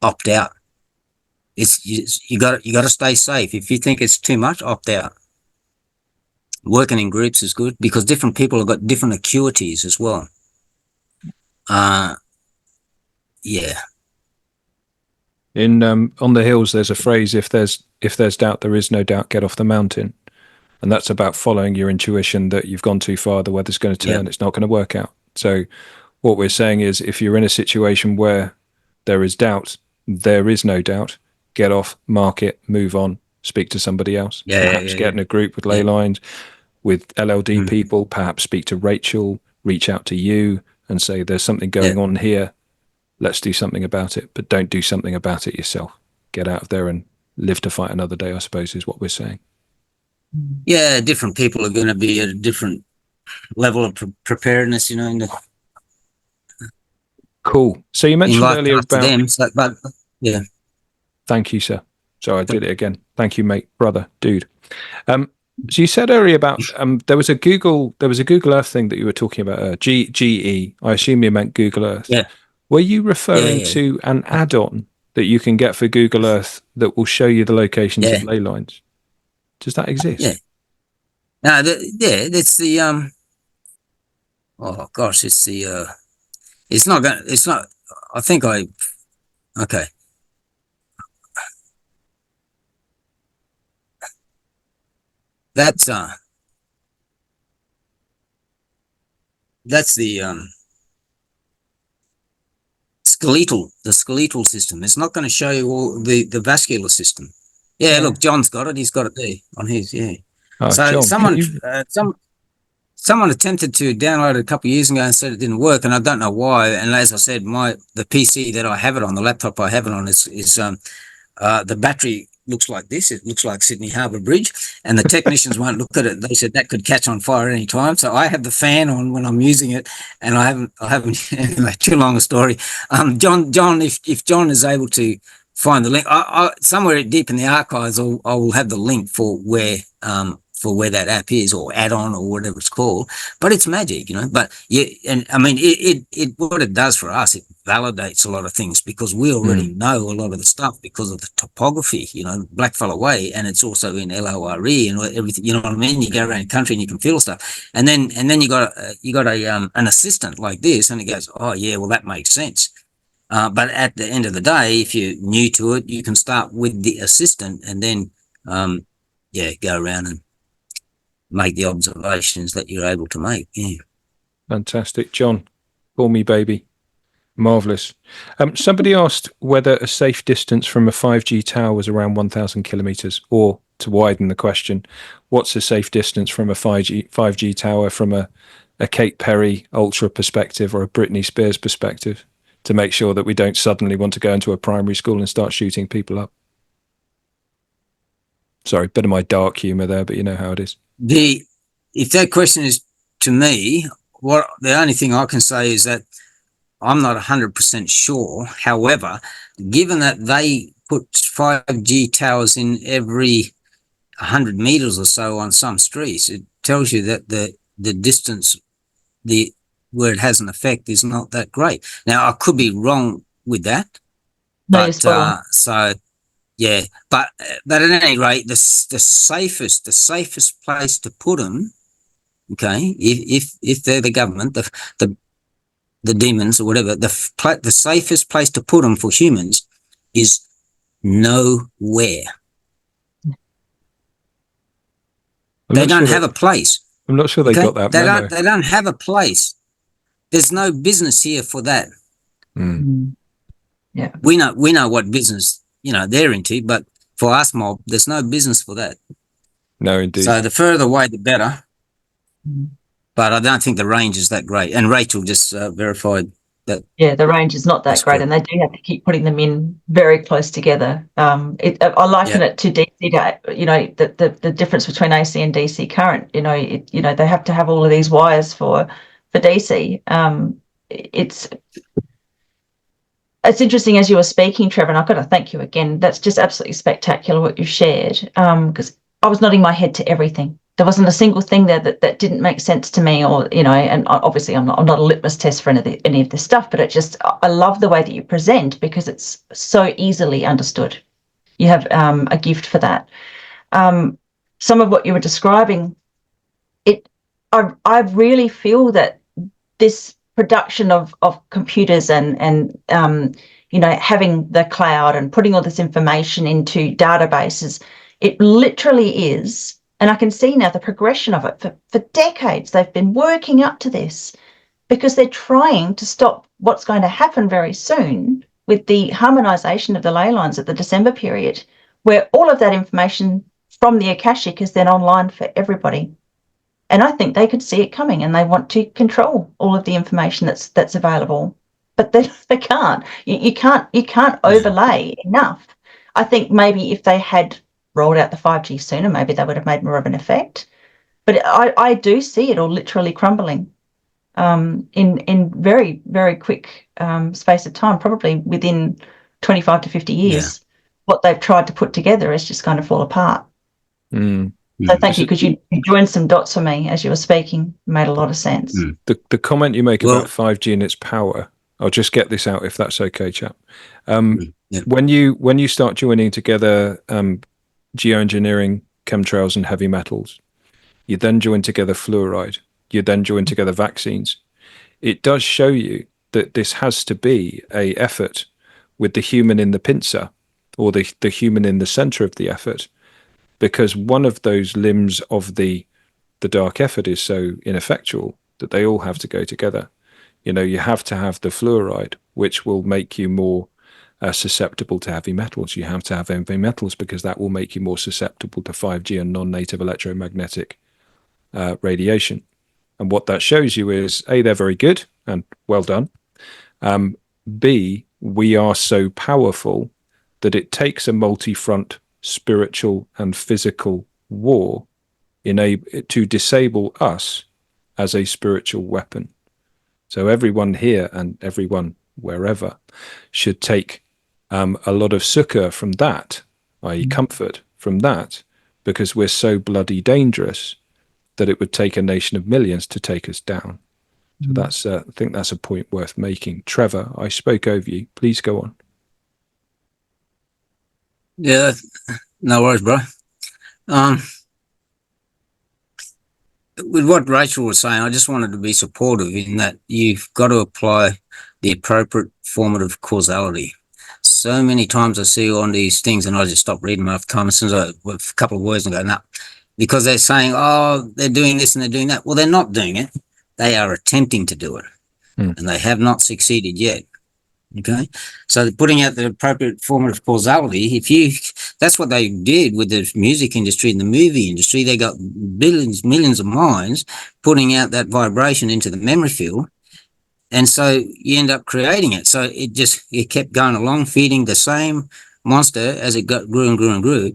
opt out. You got to stay safe. If you think it's too much, opt out. Working in groups is good because different people have got different acuities as well. Yeah. In on the hills, there's a phrase: if there's doubt, there is no doubt. Get off the mountain, and that's about following your intuition that you've gone too far. The weather's going to turn. It's not going to work out. So, what we're saying is, if you're in a situation where there is doubt, there is no doubt. Get off, mark it, move on, speak to somebody else. Perhaps get in a group with ley lines, with LLD people. Perhaps speak to Rachel. Reach out to you and say, "There's something going on here. Let's do something about it," but don't do something about it yourself. Get out of there and live to fight another day, I suppose, is what we're saying. Yeah, different people are going to be at a different level of preparedness, Cool. So you mentioned earlier about them, but Thank you, sir. Sorry, I did it again. Thank you, mate, brother, dude. So you said earlier about there was a Google Earth thing that you were talking about. GE. I assume you meant Google Earth. Yeah. Were you referring to an add-on that you can get for Google Earth that will show you the locations of ley lines? Does that exist? Yeah. No, it's the oh gosh, it's the it's not. I think okay. That's the skeletal system. It's not going to show you all the vascular system. Yeah, look, John's got it. He's got it there on his. Yeah. Oh, So John, someone attempted to download it a couple of years ago and said it didn't work, and I don't know why. And as I said, the PC that I have it on, the laptop I have it on, is the battery looks like this. It looks like Sydney Harbour Bridge, and the technicians won't look at it. They said that could catch on fire at any time. So I have the fan on when I'm using it, and I haven't. Anyway, too long a story. John, if John is able to find the link, I somewhere deep in the archives, I will have the link for where that app is, or add-on, or whatever it's called. But it's magic, But yeah, and I mean, it what it does for us, it validates a lot of things, because we already know a lot of the stuff because of the topography, Blackfellow Way, and it's also in LORE and everything. You know what I mean? You go around the country and you can feel stuff, and then you got an assistant like this, and it goes, oh yeah, well that makes sense. But at the end of the day, if you're new to it, you can start with the assistant, and then go around and make the observations that you're able to make. Yeah. Fantastic. John, call me baby. Marvellous. Somebody asked whether a safe distance from a 5G tower was around 1,000 kilometres, or to widen the question, what's a safe distance from a 5G tower from a Kate Perry Ultra perspective or a Britney Spears perspective, to make sure that we don't suddenly want to go into a primary school and start shooting people up? Sorry, bit of my dark humour there, but you know how it is. If that question is to me, the only thing I can say is that I'm not 100% sure. However, given that they put 5G towers in every 100 meters or so on some streets, it tells you that the distance, where it has an effect, is not that great. Now, I could be wrong with that. No, so yeah, but at any rate, the safest place to put them, okay, if they're the government, the demons or whatever, the safest place to put them for humans is nowhere. They don't have a place. I'm not sure they got that memo. They don't have a place. There's no business here for that. Yeah, we know what business they're into, but for us mob, there's no business for that. No, indeed. So the further away, the better. But I don't think the range is that great. And Rachel just verified that. Yeah, the range is not that great, and they do have to keep putting them in very close together. I liken it to DC, the difference between AC and DC current. They have to have all of these wires for DC. It's interesting as you were speaking, Trevor, and I've got to thank you again. That's just absolutely spectacular what you shared, because I was nodding my head to everything. There wasn't a single thing there that didn't make sense to me, and obviously I'm not a litmus test for any of this stuff, but I love the way that you present, because it's so easily understood. You have a gift for that. Some of what you were describing, I really feel that this production of computers and having the cloud and putting all this information into databases, it literally is, and I can see now the progression of it. For decades they've been working up to this, because they're trying to stop what's going to happen very soon with the harmonisation of the ley lines at the December period, where all of that information from the Akashic is then online for everybody. And I think they could see it coming, and they want to control all of the information that's available, but they can't. You can't overlay enough. I think maybe if they had rolled out the 5G sooner, maybe they would have made more of an effect. But I do see it all literally crumbling in very, very quick space of time, probably within 25 to 50 years. Yeah. What they've tried to put together is just going to fall apart. So thank you, because you joined some dots for me as you were speaking. It made a lot of sense. The comment you make about 5G and its power, I'll just get this out if that's okay, chap. When you start joining together geoengineering, chemtrails and heavy metals, you then join together fluoride, you then join together vaccines. It does show you that this has to be a effort with the human in the pincer, or the human in the center of the effort, because one of those limbs of the dark effort is so ineffectual that they all have to go together. You have to have the fluoride, which will make you more susceptible to heavy metals. You have to have heavy metals because that will make you more susceptible to 5G and non-native electromagnetic radiation. And what that shows you is, A, they're very good and well done. B, we are so powerful that it takes a multi-front spiritual and physical war to disable us as a spiritual weapon. So everyone here and everyone wherever should take a lot of succor from that, i.e. comfort from that, because we're so bloody dangerous that it would take a nation of millions to take us down. So that's I think that's a point worth making. Trevor, I spoke over you. Please go on. Yeah, no worries, bro. With what Rachel was saying, I just wanted to be supportive in that you've got to apply the appropriate formative causality. So many times I see on these things, and I just stop reading them after time as soon as with a couple of words and go, no, because they're saying, oh, they're doing this and they're doing that. Well, they're not doing it. They are attempting to do it, and they have not succeeded yet. Okay, so putting out the appropriate formative causality, that's what they did with the music industry and the movie industry. They got billions, millions of minds putting out that vibration into the memory field. And so you end up creating it. So it kept going along, feeding the same monster as it grew and grew and grew.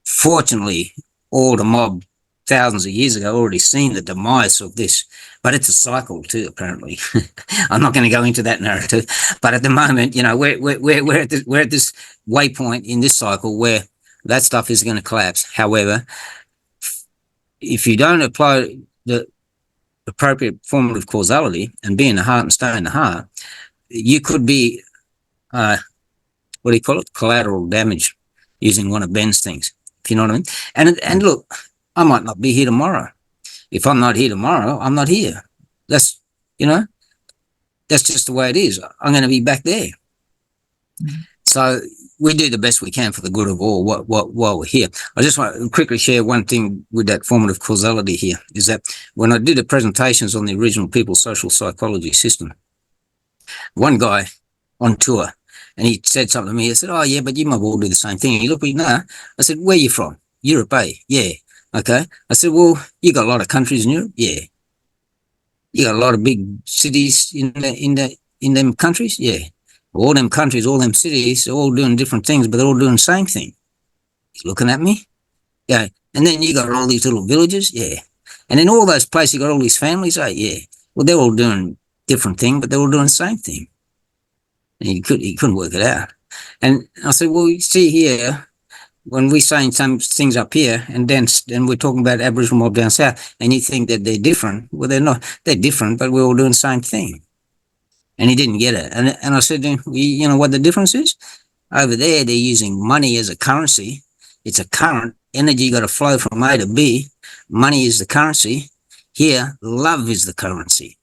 Fortunately, all the mob thousands of years ago already seen the demise of this, but it's a cycle too, apparently. I'm not going to go into that narrative, but at the moment, we're at this waypoint in this cycle where that stuff is going to collapse. However, if you don't apply the appropriate formative causality and be in the heart and stay in the heart, you could be, what do you call it? Collateral damage, using one of Ben's things, if you know what I mean. And look, I might not be here tomorrow. If I'm not here tomorrow, I'm not here. That's just the way it is. I'm going to be back there. So we do the best we can for the good of all while we're here. I just want to quickly share one thing with that formative causality here, is that when I did the presentations on the original people's social psychology system, one guy on tour, and he said something to me. He said, oh, yeah, but you might all do the same thing. He looked at me, no. I said, where are you from? Europe, eh? Yeah. Okay. I said, well, you got a lot of countries in Europe? Yeah. You got a lot of big cities in them countries? Yeah. All them countries, all them cities, they're all doing different things, but they're all doing the same thing. He's looking at me. Yeah. And then you got all these little villages? Yeah. And in all those places, you got all these families? Oh, yeah. Well, they're all doing different thing, but they're all doing the same thing. And he couldn't work it out. And I said, well, you see here, when we're saying some things up here, and then we're talking about Aboriginal mob down south, and you think that they're different. Well, they're not. They're different, but we're all doing the same thing. And he didn't get it. And I said to him, you know what the difference is? Over there, they're using money as a currency. It's a current. Energy got to flow from A to B. Money is the currency. Here, love is the currency.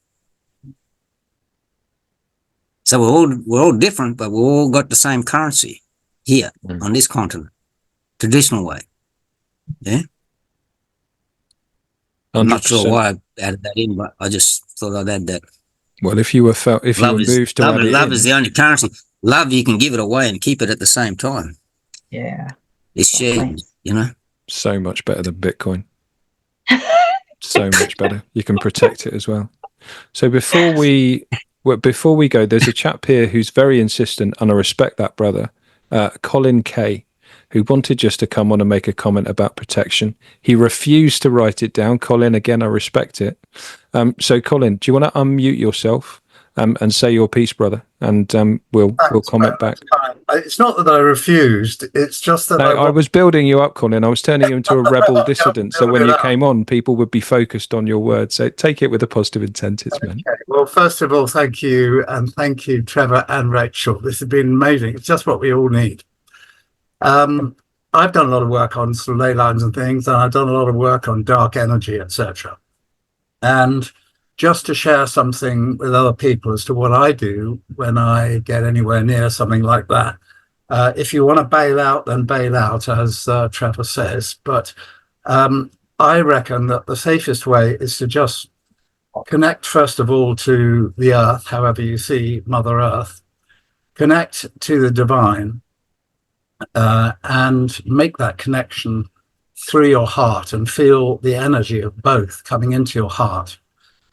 So we're all different, but we all got the same currency here on this continent, traditional way. Yeah. 100%. I'm not sure why I added that in, but I just thought I'd add that. Well, if you were moved to love is the only currency. Love, you can give it away and keep it at the same time. Yeah. It's shared, So much better than Bitcoin. So much better. You can protect it as well. So before we go, there's a chap here who's very insistent, and I respect that, brother. Colin K, who wanted just to come on and make a comment about protection. He refused to write it down. Colin, again, I respect it. So Colin, do you want to unmute yourself and say your piece, brother? And we'll comment back. It's not that I refused. It's just that I was building you up, Colin. I was turning you into a rebel dissident. So when you came on, people would be focused on your words. So take it with a positive intent. It's meant. Okay. Well, first of all, thank you. And thank you, Trevor and Rachel. This has been amazing. It's just what we all need. I've done a lot of work on sort of ley lines and things, and I've done a lot of work on dark energy, etc. And just to share something with other people as to what I do when I get anywhere near something like that. If you want to bail out, then bail out, as Trevor says. But I reckon that the safest way is to just connect, first of all, to the earth, however you see Mother Earth, connect to the divine, and make that connection through your heart and feel the energy of both coming into your heart.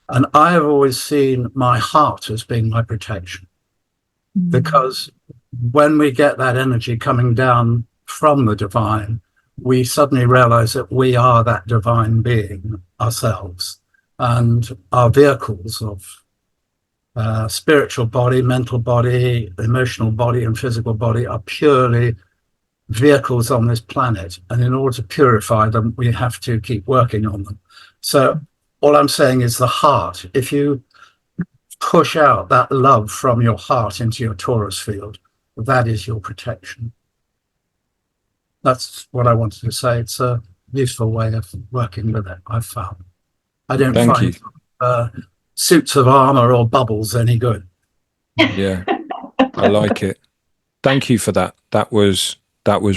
And I have always seen my heart as being my protection, because when we get that energy coming down from the divine, we suddenly realize that we are that divine being ourselves, and our vehicles of spiritual body, mental body, emotional body, and physical body are purely vehicles on this planet. And in order to purify them, we have to keep working on them. So all I'm saying is the heart. If you push out that love from your heart into your torus field, that is your protection. That's what I wanted to say. It's a useful way of working with it, I've found. I don't find suits of armor or bubbles any good. Yeah, I like it. Thank you for that. That was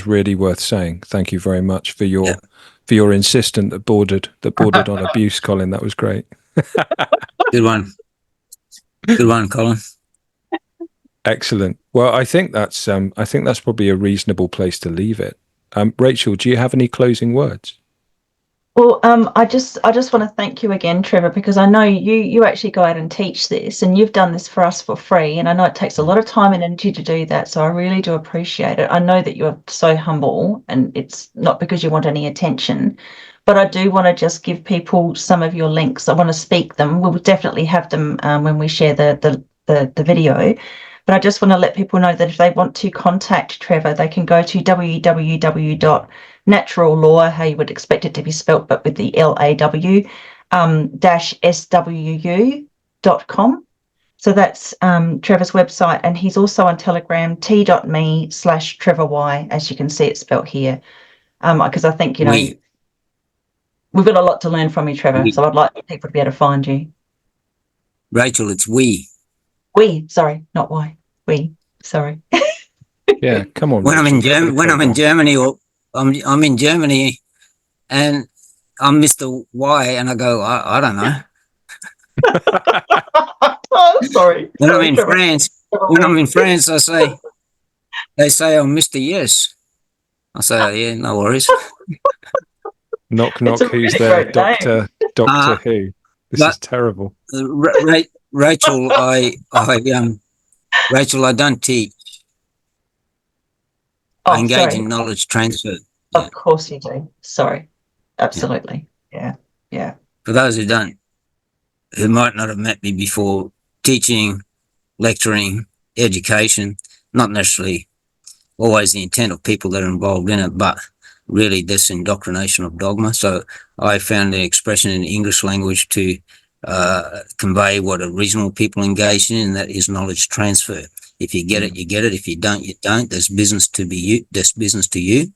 really worth saying. Thank you very much for your insistence that bordered on abuse, Colin. That was great. Good one. Good one, Colin. Excellent. Well, I think that's probably a reasonable place to leave it. Rachel, do you have any closing words? Well, I just want to thank you again, Trevor, because I know you actually go out and teach this, and you've done this for us for free, and I know it takes a lot of time and energy to do that, so I really do appreciate it. I know that you're so humble, and it's not because you want any attention, but I do want to just give people some of your links. I want to speak them. We'll definitely have them when we share the video. But I just want to let people know that if they want to contact Trevor, they can go to www.naturallaw, how you would expect it to be spelt, but with the LAW, -SWU.com. So that's Trevor's website. And he's also on Telegram, t.me/Trevor Wie, as you can see it spelt here. Because I think, we've got a lot to learn from you, Trevor. So I'd like people to be able to find you. Rachel, it's we. We, sorry, not why. We, sorry. Yeah, come on. When I'm in Germany, or I'm in Germany, and I'm Mr. Y, and I go, I don't know. Oh, sorry. When I'm in France, they say I'm Mr. Yes. I say, yeah, no worries. Knock, knock. Who's there? Doctor Who. This is terrible. Rachel, Rachel, I don't teach. I engage in knowledge transfer. Of course you do. Sorry. Absolutely. Yeah. For those who might not have met me before, teaching, lecturing, education, not necessarily always the intent of people that are involved in it, but really this indoctrination of dogma. So I found an expression in the English language to convey what a reasonable people engage in, and that is knowledge transfer. If you get it, you get it. If you don't, you don't. There's business to be you. There's business to you.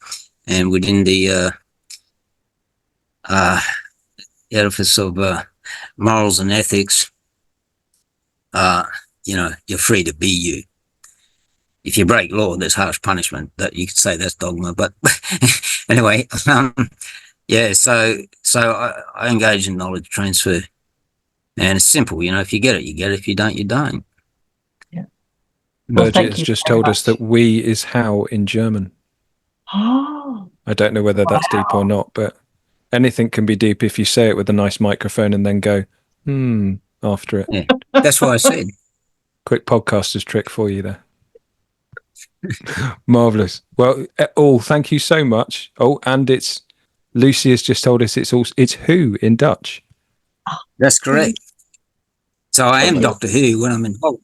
And within the edifice of morals and ethics, you're free to be you. If you break law, there's harsh punishment. That you could say that's dogma, but anyway, so I engage in knowledge transfer. And it's simple, if you get it, you get it. If you don't, you don't. Yeah. Mergit has just told us that we is how in German. Oh. I don't know whether that's deep or not, but anything can be deep if you say it with a nice microphone and then go, after it. Yeah, that's what I said. Quick podcaster's trick for you there. Marvelous. Well, thank you so much. Oh, and Lucy has just told us it's who in Dutch. That's correct. So I am Doctor Who when I'm involved.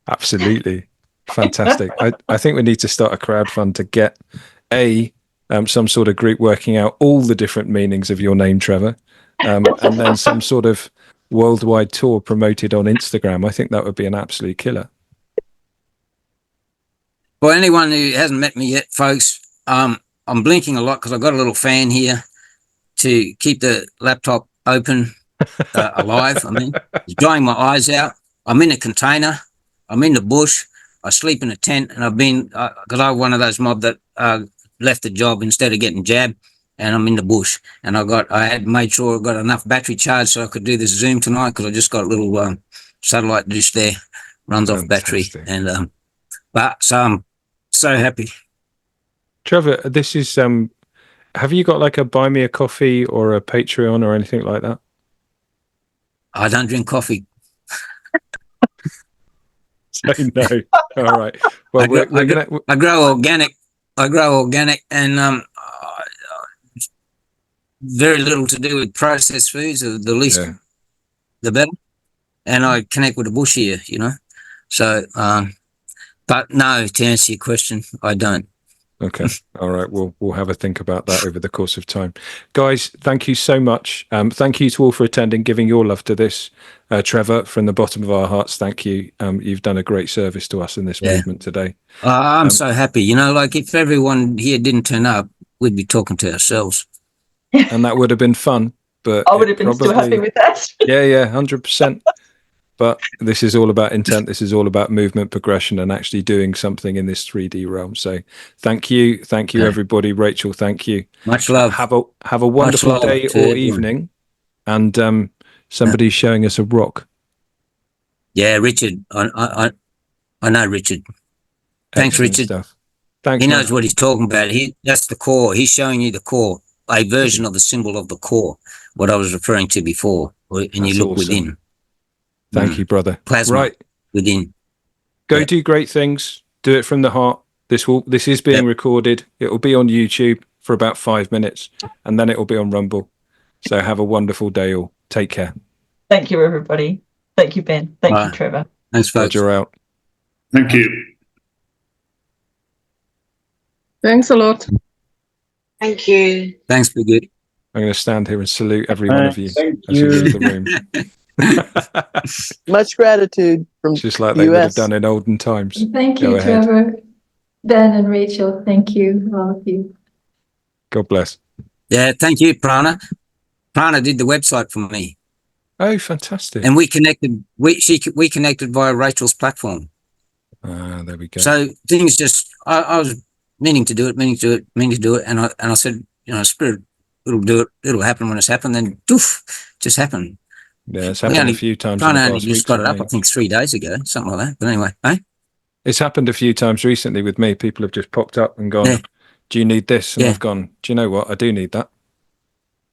Absolutely. Fantastic. I think we need to start a crowdfund to get some sort of group working out all the different meanings of your name, Trevor, and then some sort of worldwide tour promoted on Instagram. I think that would be an absolute killer. For anyone who hasn't met me yet, folks, I'm blinking a lot because I've got a little fan here to keep the laptop open, alive. I mean, it's drying my eyes out. I'm in a container. I'm in the bush. I sleep in a tent, and I've been, because I'm one of those mob that left the job instead of getting jabbed, and I'm in the bush. And I had made sure I got enough battery charge so I could do this Zoom tonight, because I just got a little satellite dish there, runs off battery. And but so I'm so happy. Trevor, this is Have you got like a buy me a coffee or a Patreon or anything like that? I don't drink coffee. Say no. All right. Well, I grow organic. I grow organic, and very little to do with processed foods. The least, the better. And I connect with the bush here, you know. So, but no, to answer your question, I don't. Okay. All right. We'll have a think about that over the course of time. Guys, thank you so much. Thank you to all for attending, giving your love to this. Trevor, from the bottom of our hearts, thank you. You've done a great service to us in this movement today. I'm so happy. You know, like if everyone here didn't turn up, we'd be talking to ourselves. And that would have been fun. But I would have been still happy with that. Yeah, 100%. But this is all about intent. This is all about movement, progression, and actually doing something in this 3D realm. So thank you, everybody. Rachel, thank you. Much love. Have a wonderful day or evening. And somebody's showing us a rock. Yeah, Richard. I know Richard. Thanks, Excellent Richard. Stuff. Thanks. He knows what he's talking about. That's the core. He's showing you the core, a version of the symbol of the core, what I was referring to before. And you look within. Thank you, brother. Plasma. Right. Within. Go do great things. Do it from the heart. This is being recorded. It will be on YouTube for about 5 minutes, and then it will be on Rumble. So have a wonderful day all. Take care. Thank you, everybody. Thank you, Ben. Thank you, Trevor. Thanks, folks. Roger out. Thank you. Thanks a lot. Thank you. Thanks, Biggie. I'm going to stand here and salute every one of you as you leave the room. Much gratitude from just like they would have done in olden times. Thank you, Trevor, Ben, and Rachel. Thank you, all of you. God bless. Yeah, thank you, Prana. Prana did the website for me. Oh, fantastic! And we connected. We connected via Rachel's platform. There we go. So things just I was meaning to do it, and I said, you know, Spirit, it'll do it. It'll happen when it's happened. Then doof, just happened. Yeah, it's happened a few times. Prana only just got it up, I think, 3 days ago, something like that. But anyway, it's happened a few times recently with me. People have just popped up and gone, "Do you need this?" And I've gone, "Do you know what? I do need that.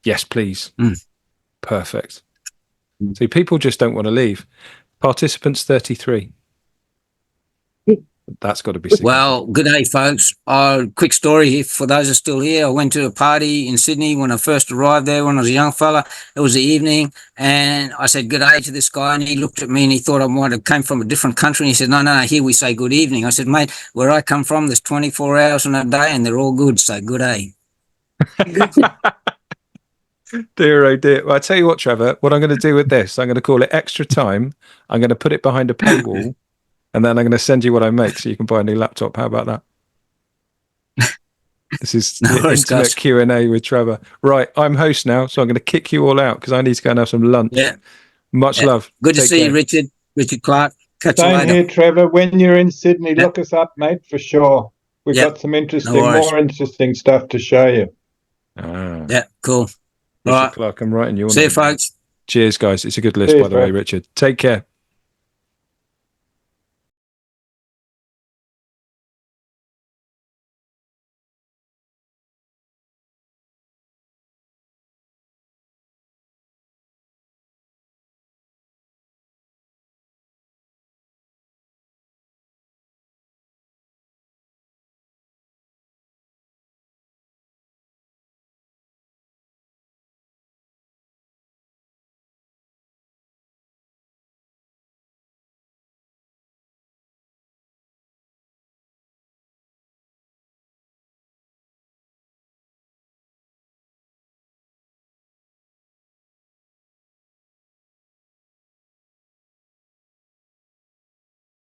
Yes, please." Perfect. See, people just don't want to leave. Participants 33. That's got to be significant. Well, good day, folks. Quick story here for those who are still here. I went to a party in Sydney when I first arrived there when I was a young fella. It was the evening, and I said good day to this guy, and he looked at me and he thought I might have came from a different country. And he said, no, here we say good evening. I said, mate, where I come from, there's 24 hours in a day, and they're all good, so good day. Dear, oh dear. Well, I tell you what, Trevor, what I'm going to do with this, I'm going to call it extra time. I'm going to put it behind a paywall. And then I'm going to send you what I make so you can buy a new laptop. How about that? This is the intimate Q&A with Trevor. Right, I'm host now, so I'm going to kick you all out because I need to go and have some lunch. Yeah. Much love. Good to see you, Richard Clark. Catch you later. Same here, Trevor. When you're in Sydney, look us up, mate, for sure. We've got some more interesting stuff to show you. Yeah, cool. Richard Clark, I'm writing you on. See you, folks. Cheers, guys. It's a good list, by the way, Richard. Take care.